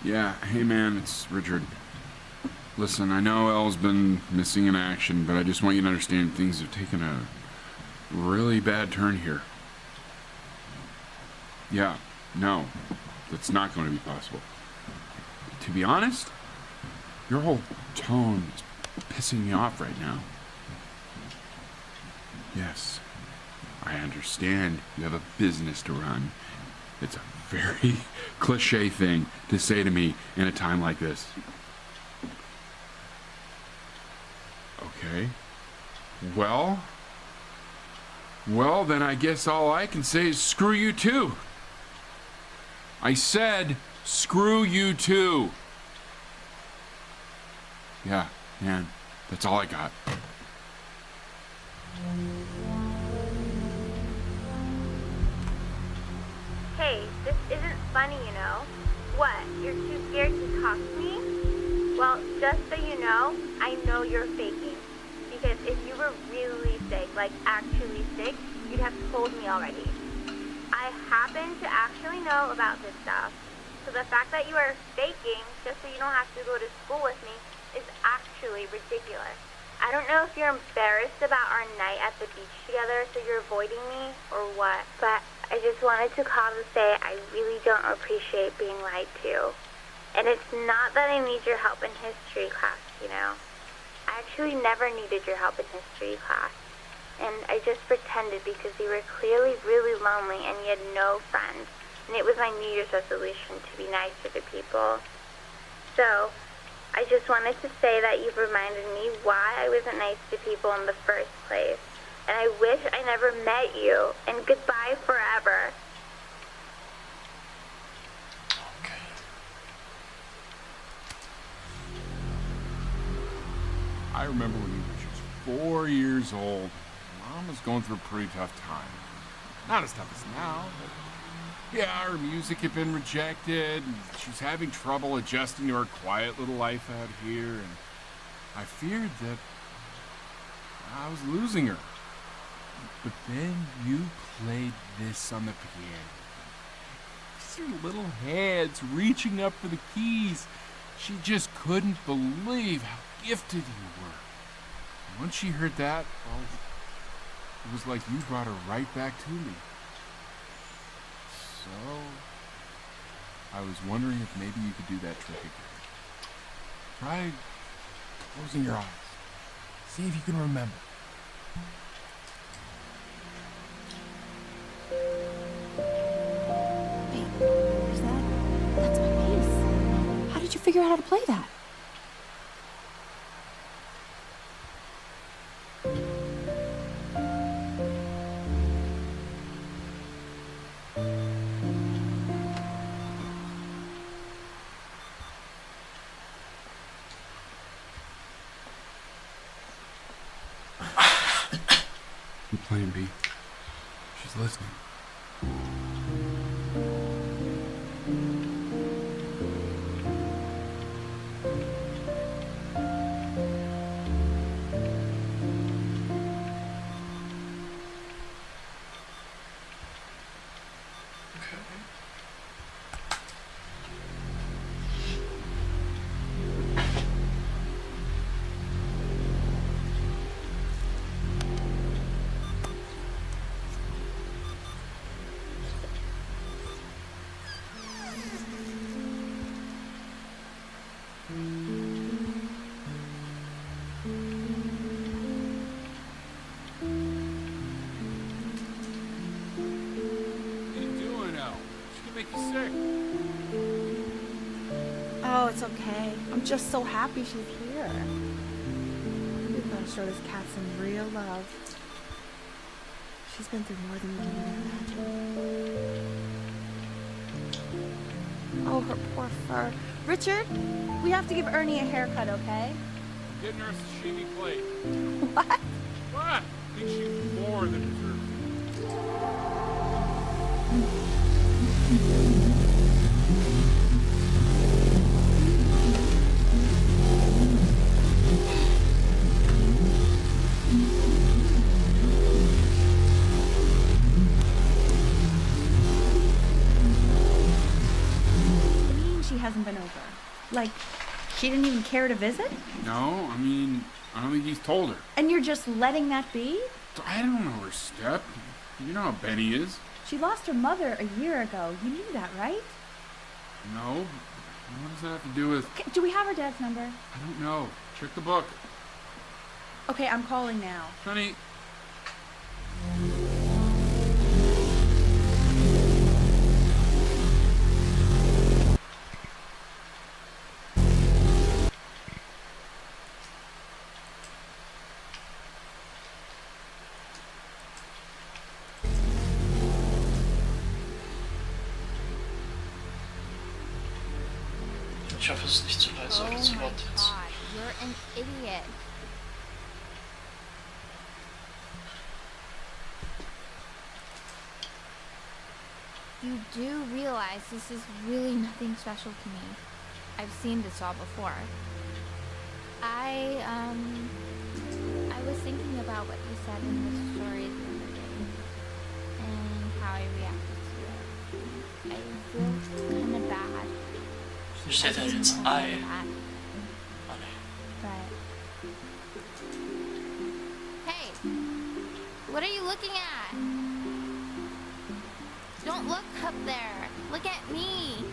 Yeah, hey man, it's Richard. Listen, I know Elle's been missing in action, but I just want you to understand things have taken a really bad turn here. Yeah, no, that's not going to be possible. To be honest, your whole tone is pissing me off right now. Yes, I understand you have a business to run. It's a very cliche thing to say to me in a time like this. Okay. Well, then I guess all I can say is screw you too. I said screw you too. Yeah, man, that's all I got. Hey, this isn't funny, you know. What, you're too scared to talk to me? Well, just so you know you're faking. Because if you were really sick, like actually sick, you'd have told me already. I happen to actually know about this stuff. So the fact that you are faking just so you don't have to go to school with me is actually ridiculous. I don't know if you're embarrassed about our night at the beach together, so you're avoiding me, or what, but I just wanted to call to say I really don't appreciate being lied to. And it's not that I need your help in history class, you know. I actually never needed your help in history class. And I just pretended because you were clearly really lonely and you had no friends. And it was my New Year's resolution to be nicer to people. So, I just wanted to say that you've reminded me why I wasn't nice to people in the first place. And I wish I never met you. And goodbye forever. I remember when you were just 4 years old. Mom was going through a pretty tough time. Not as tough as now, but yeah, her music had been rejected, and she was having trouble adjusting to her quiet little life out here, and I feared that I was losing her. But then you played this on the piano. Just your little hands reaching up for the keys. She just couldn't believe how gifted you were. And once she heard that, well, it was like you brought her right back to me. So, I was wondering if maybe you could do that trick again. Try closing your eyes. See if you can remember. That's my piece. How did you figure out how to play that? You're playing B. She's listening. Oh, it's okay. I'm just so happy she's here. We've got to show this cat some real love. She's been through more than we can even imagine. Oh, her poor fur. Richard, we have to give Ernie a haircut, okay? I'm getting her a sashimi plate. What? What? I think she's more than deserves She hasn't been over. Like, she didn't even care to visit? No, I mean, I don't think he's told her. And you're just letting that be? I don't know her step. You know how Benny is. She lost her mother a year ago. You knew that, right? No. What does that have to do with... Okay, do we have her dad's number? I don't know. Check the book. Okay, I'm calling now. Honey. Ich hoffe, es ist nicht zu leise oder zu laut jetzt. You're an idiot. You do realize this is really nothing special to me. I've seen this all before. I was thinking about what you said in the story the other day and how I reacted to it. I feel kind of bad. Steht da jetzt Ei? Hey, what are you looking at? Don't look up there. Look at me.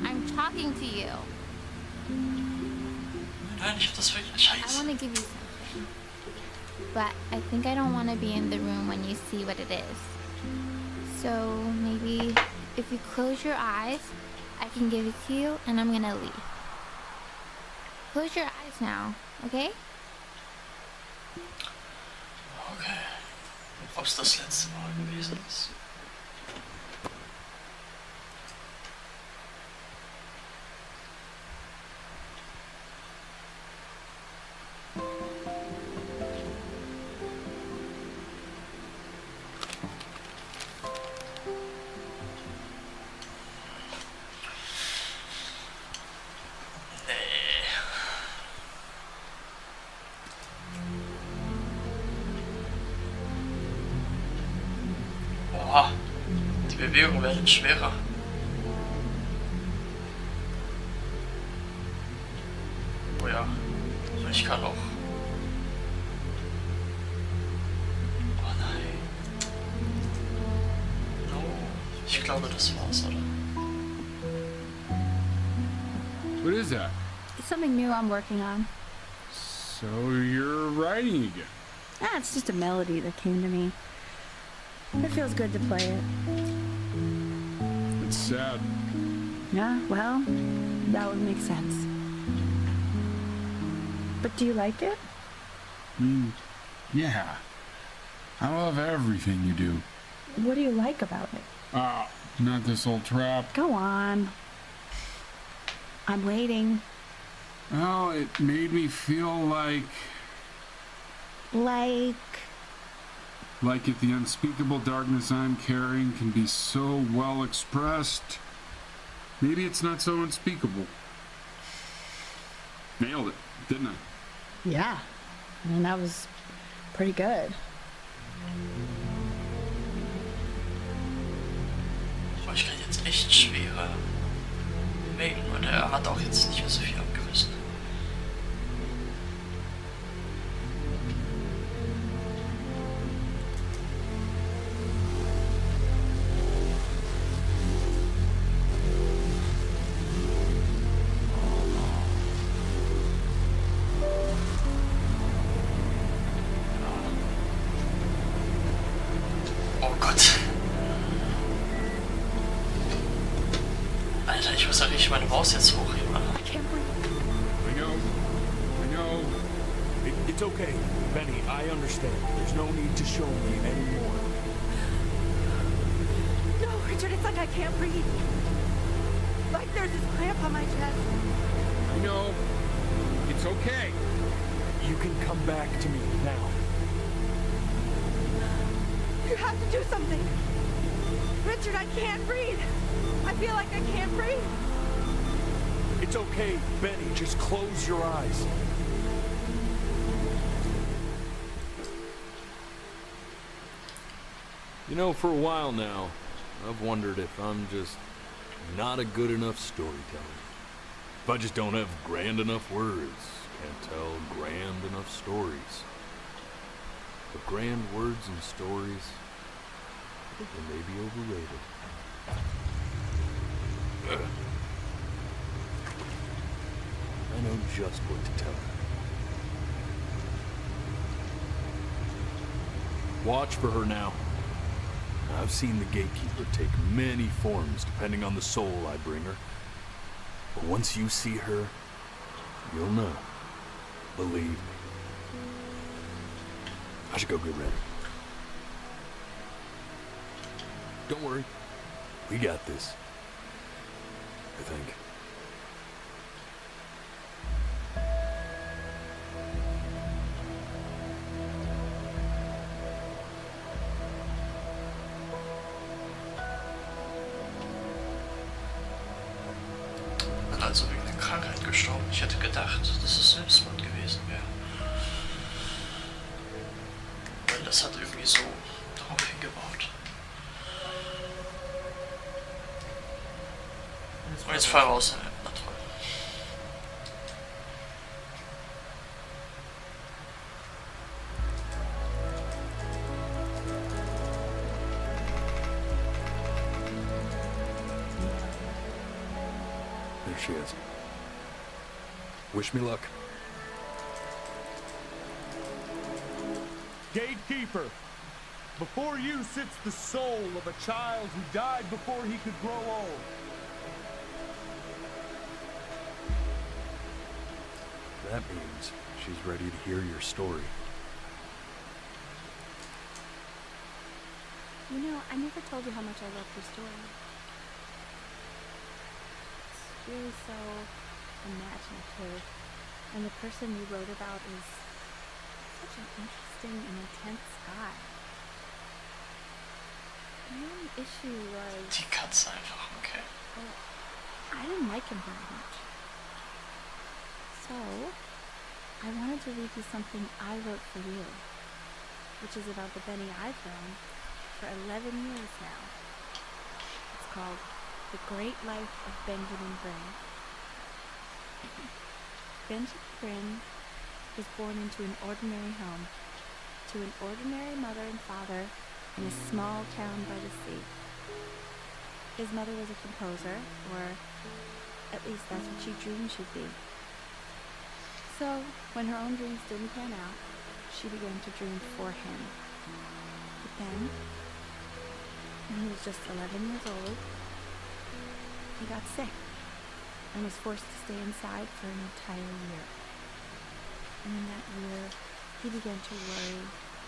I'm talking to you. Nein, ich hab das wirklich scheiße. I want to give you something. But I think I don't want to be in the room when you see what it is. So maybe if you close your eyes, I can give it to you and I'm gonna leave. Close your eyes now, okay? Okay. Ob es das letzte Mal gewesen ist? Oha, die Bewegungen werden schwerer. Oh ja, ich kann auch. Oh nein. No, ich glaube, das war's, oder? What is that? It's something new I'm working on. So you're writing again? Ah, it's just a melody that came to me. It feels good to play it. It's sad. Yeah, well, that would make sense. But do you like it? Yeah. I love everything you do. What do you like about it? Not this old trap. Go on. I'm waiting. Oh, it made me feel like if the unspeakable darkness I'm carrying can be so well expressed, maybe it's not so unspeakable. Nailed it, didn't I? Yeah. I mean, that was pretty good. Boah, ich kriege jetzt echt schwere Mengen und er hat auch jetzt nicht mehr so viel abgerissen. Oh Gott. Alter, ich muss ja richtig meine Maus jetzt hochheben. I know. It's okay, Benny, I understand. There's no need to show me anymore. No, Richard, it's like I can't breathe. Like there's this cramp on my chest. I know. It's okay. You can come back to me now. You have to do something. Richard, I can't breathe. I feel like I can't breathe. It's okay, Benny, just close your eyes. You know, for a while now, I've wondered if I'm just not a good enough storyteller. If I just don't have grand enough words, can't tell grand enough stories. But grand words and stories, they may be overrated. I know just what to tell her. Watch for her now. I've seen the gatekeeper take many forms depending on the soul I bring her. But once you see her, you'll know. Believe me. I should go get ready. Don't worry. We got this. I think. Also wegen der Krankheit gestorben. Ich hätte gedacht, dass es Selbstmord gewesen wäre. Weil das hat irgendwie so darauf hingebaut. Und jetzt fahr raus. Na toll. There she is. Wish me luck. Gatekeeper, before you sits the soul of a child who died before he could grow old. That means she's ready to hear your story. You know, I never told you how much I love your story. It's really so imaginative, and the person you wrote about is such an interesting and intense guy. The only issue was... Die Katze einfach, okay. Well, I didn't like him very much. So, I wanted to read you something I wrote for you, which is about the Benny I've known for 11 years now. It's called The Great Life of Benjamin Brin. Benjamin Brin was born into an ordinary home, to an ordinary mother and father in a small town by the sea. His mother was a composer, or At least that's what she dreamed she'd be. So, when her own dreams didn't pan out, she began to dream for him. But then, when he was just 11 years old, he got sick and was forced to stay inside for an entire year. And in that year, he began to worry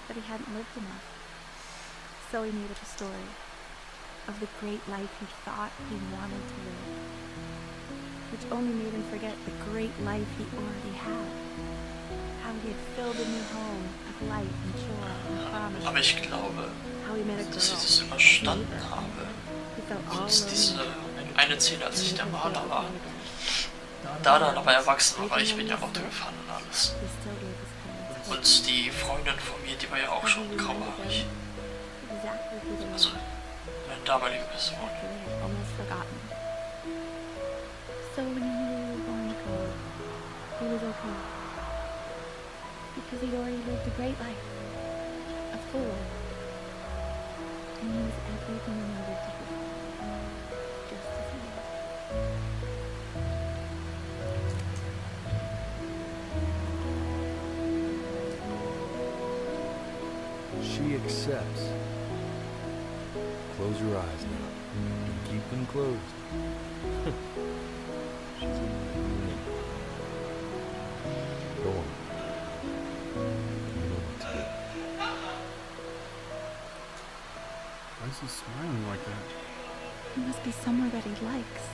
that he hadn't lived enough. So he made up a story of the great life he thought he wanted to live, which only made him forget the great life he already had. How he had filled a new home with light and joy and promise. Aber ich glaube, How he met a girl, dass ich das überstanden neighbor, habe. who felt all Und diese alone. eine Szene, als ich der Maler war, da dann aber erwachsen war, weil ich bin ja Auto gefahren und alles. He still gave his parents hope. Und die Freundin von mir, die war ja auch schon grauhaarig. Exactly who they Also, were. meine damalige Person. After they had almost forgotten. So when he knew he was going to go, he was okay. Because he'd already lived a great life. A full life. And he was everything he needed to be. Just as he was. She accepts. Close your eyes now. And keep them closed. She's in my room. Go on. You know what to do. Why is he smiling like that? He must be somewhere that he likes.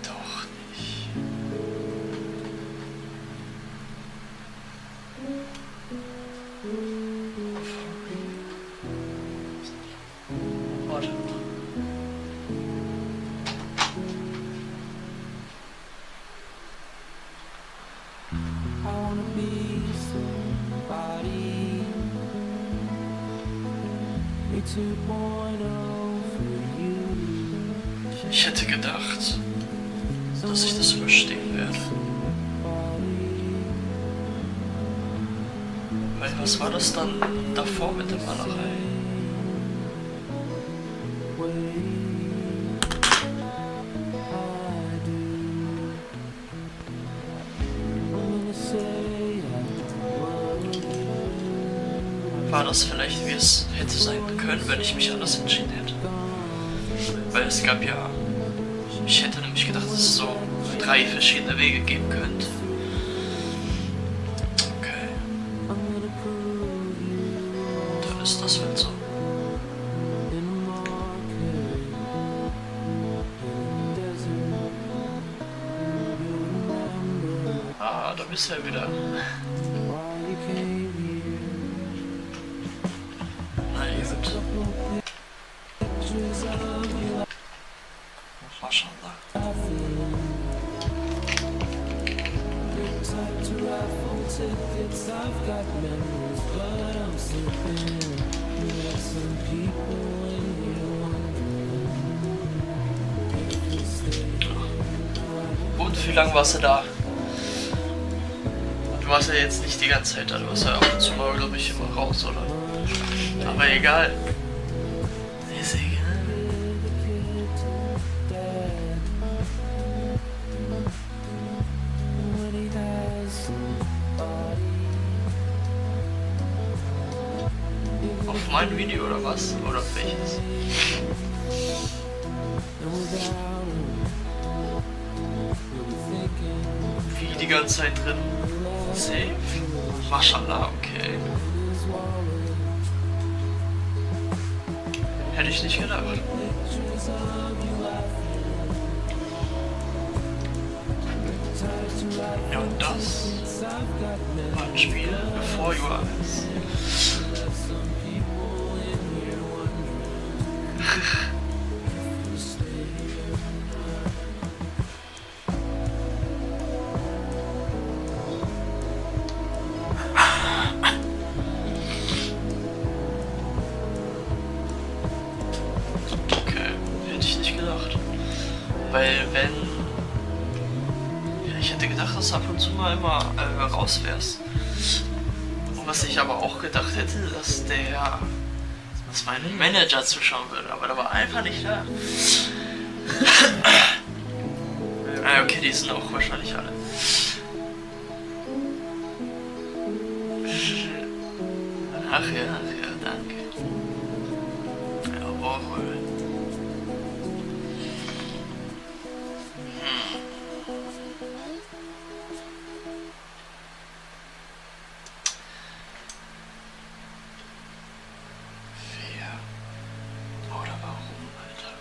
Doch nicht. Warte. I wanna be somebody. A 2.0 for you. Ich hätte gedacht, dass ich das überstehen werde. Weil was war das dann davor mit der Malerei? War das vielleicht, wie es hätte sein können, wenn ich mich anders entschieden hätte? Weil es gab ja... Ich hätte nämlich gedacht, dass es so 3 verschiedene Wege geben könnte. Okay. Dann ist das halt so. Ah, da bist du ja wieder. Na gut. Maschallah. Und wie lange warst du da? Du warst ja jetzt nicht die ganze Zeit da, du warst ja ab und zu mal, glaube ich, immer raus, oder? Aber egal. Ist egal. Auf mein Video oder was? Oder auf welches? Wie die ganze Zeit drin? Safe? Maschallah, okay. Hätte ich nicht gedacht. Ja, und das war ein Spiel bevor yoer, eyse. Okay, hätte ich nicht gedacht. Weil wenn... Ja, ich hätte gedacht, dass du ab und zu mal immer raus wärst. Was ich aber auch gedacht hätte, dass mein Manager zuschauen würde, aber der war einfach nicht da. Okay, die sind auch wahrscheinlich alle. Ach ja, danke. Jawohl. Wer? Oder warum, Alter?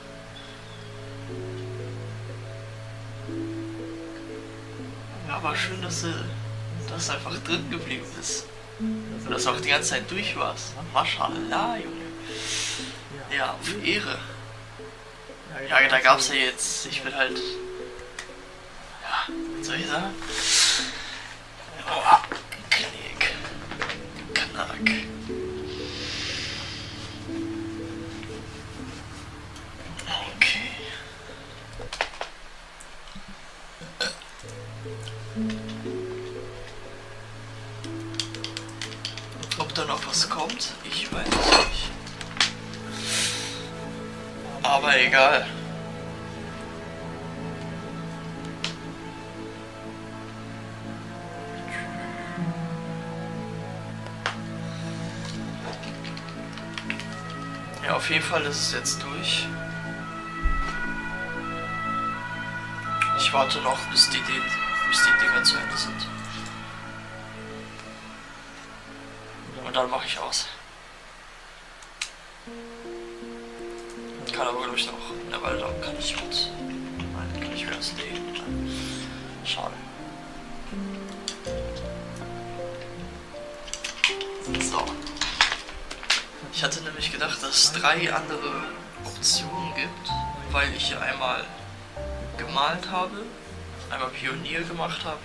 Ja, aber schön, dass du das einfach drin geblieben bist. Und dass du auch die ganze Zeit durch warst. Maschallah, Junge. Ja, auf Ehre. Ja, da gab's ja jetzt, ich bin halt... Ja, was soll ich sagen? Oh, Knick. Knack. Okay. Ob da noch was kommt, ich weiß es nicht. Aber egal. Ja, auf jeden Fall ist es jetzt durch. Ich warte noch, bis die Dinger zu Ende sind. Und dann mache ich aus. Kann aber glaube ich noch. Ja, weil dann kann ich mit. Nein, kann ich wieder das legen. Schade. So. Ich hatte nämlich gedacht, dass es 3 andere Optionen gibt, weil ich hier einmal gemalt habe, einmal Pionier gemacht habe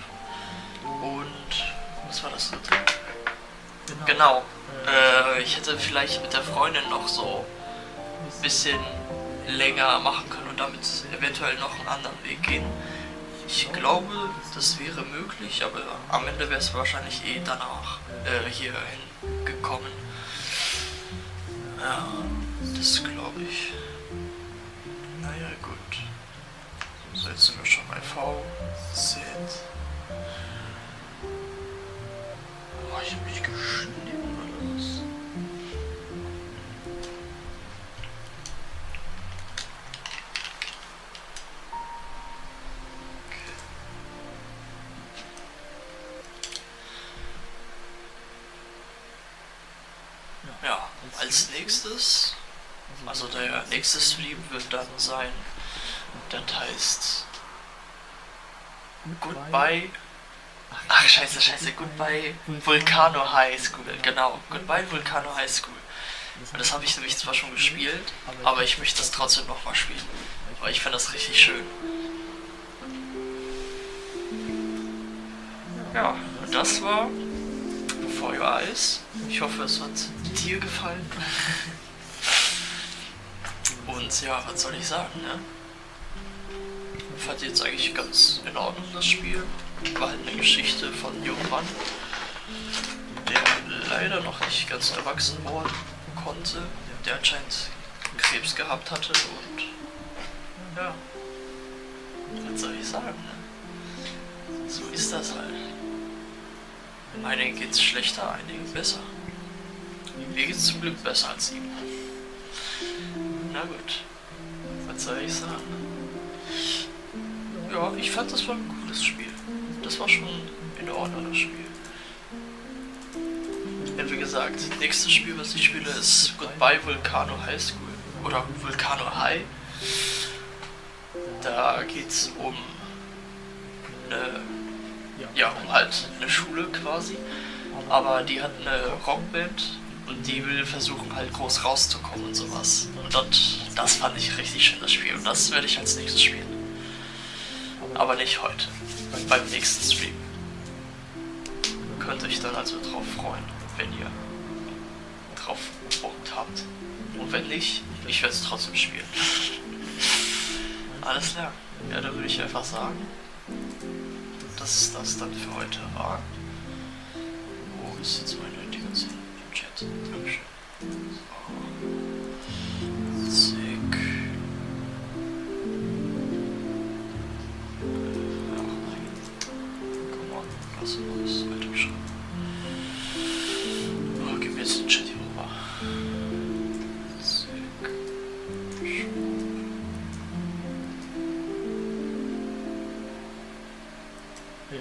und was war das dritte? Genau. Ich hätte vielleicht mit der Freundin noch so ein bisschen länger machen können und damit eventuell noch einen anderen Weg gehen. Ich glaube, das wäre möglich, aber am Ende wäre es wahrscheinlich eh danach hier hingekommen. Ja, das glaube ich. Naja, gut. So, jetzt sind wir schon bei V, Z. Oh, ich hab mich geschnitten oder was? Ja, als nächstes, also der nächste Stream wird dann sein, das heißt Goodbye, ach scheiße, Goodbye Volcano High School, genau, Goodbye Volcano High School. Und das habe ich nämlich zwar schon gespielt, aber ich möchte das trotzdem nochmal spielen, weil ich finde das richtig schön. Ja, und das war For Your Eyes. Ich hoffe, es hat dir gefallen. Und ja, was soll ich sagen, ne? Ich fand jetzt eigentlich ganz in Ordnung, das Spiel. War halt eine Geschichte von einem jungen Mann, der leider noch nicht ganz erwachsen worden konnte, der anscheinend Krebs gehabt hatte und ja, was soll ich sagen, ne? So ist das halt. Einigen geht's schlechter, einigen besser. Mir geht's zum Glück besser als ihm. Na gut, was soll ich sagen? Ja, ich fand, das war ein cooles Spiel. Das war schon in Ordnung, das Spiel. Ja, wie gesagt, nächstes Spiel, was ich spiele, ist Goodbye Volcano High School. Oder Volcano High. Da geht's um um halt eine Schule quasi. Aber die hat eine Rockband und die will versuchen halt groß rauszukommen und sowas. Und das fand ich richtig schön, das Spiel. Und das werde ich als nächstes spielen. Aber nicht heute. Beim nächsten Stream. Könnt euch dann also drauf freuen, wenn ihr drauf Bock habt. Und wenn nicht, ich werde es trotzdem spielen. Alles klar. Ja, dann würde ich einfach sagen, dass es das dann für heute war. Wo ist jetzt meine Dingens hin? Im Chat. Dankeschön. So. Sick. Ach nein. Come on. Lass uns weiter schreiben. Oh, gib mir jetzt den Chat hier rüber. Sick.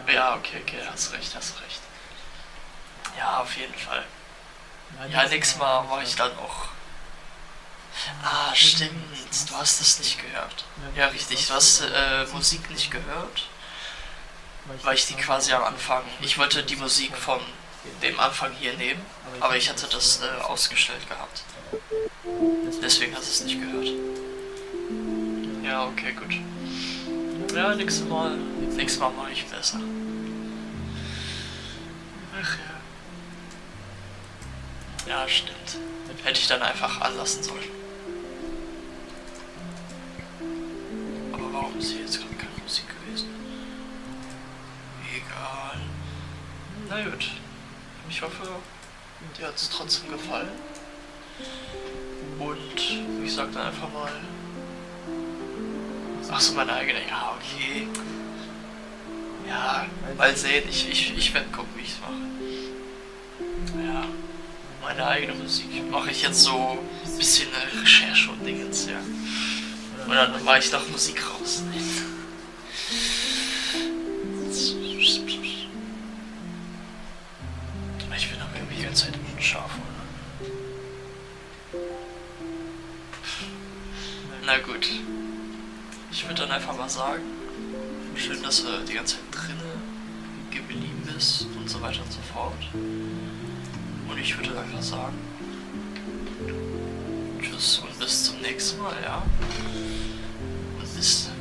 Ja, okay, hast recht. Ja, auf jeden Fall. Ja, nächstes Mal mache ich dann auch. Ah, stimmt, du hast das nicht gehört. Ja, richtig, du hast Musik nicht gehört, weil ich die quasi am Anfang. Ich wollte die Musik von dem Anfang hier nehmen, aber ich hatte das ausgestellt gehabt. Deswegen hast du es nicht gehört. Ja, okay, gut. Ja, nächstes Mal mache ich besser. Ach ja. Ja, stimmt. Hätte ich dann einfach anlassen sollen. Aber warum ist hier jetzt gerade keine Musik gewesen? Egal. Na gut. Ich hoffe, dir hat es trotzdem gefallen. Und ich sag dann einfach mal. Achso, meine eigene. Ja, okay. Ja, mal sehen. Ich werde gucken, wie ich es mache. Ja, meine eigene Musik mache ich jetzt so ein bisschen Recherche und Dingens, ja. Und dann mache ich noch Musik raus. Ich bin aber irgendwie die ganze Zeit scharf, oder? Na gut. Ich würde dann einfach mal sagen, schön, dass du die ganze Zeit drinnen geblieben bist und so weiter und so fort. Und ich würde einfach sagen, tschüss und bis zum nächsten Mal, ja? Und bis dann.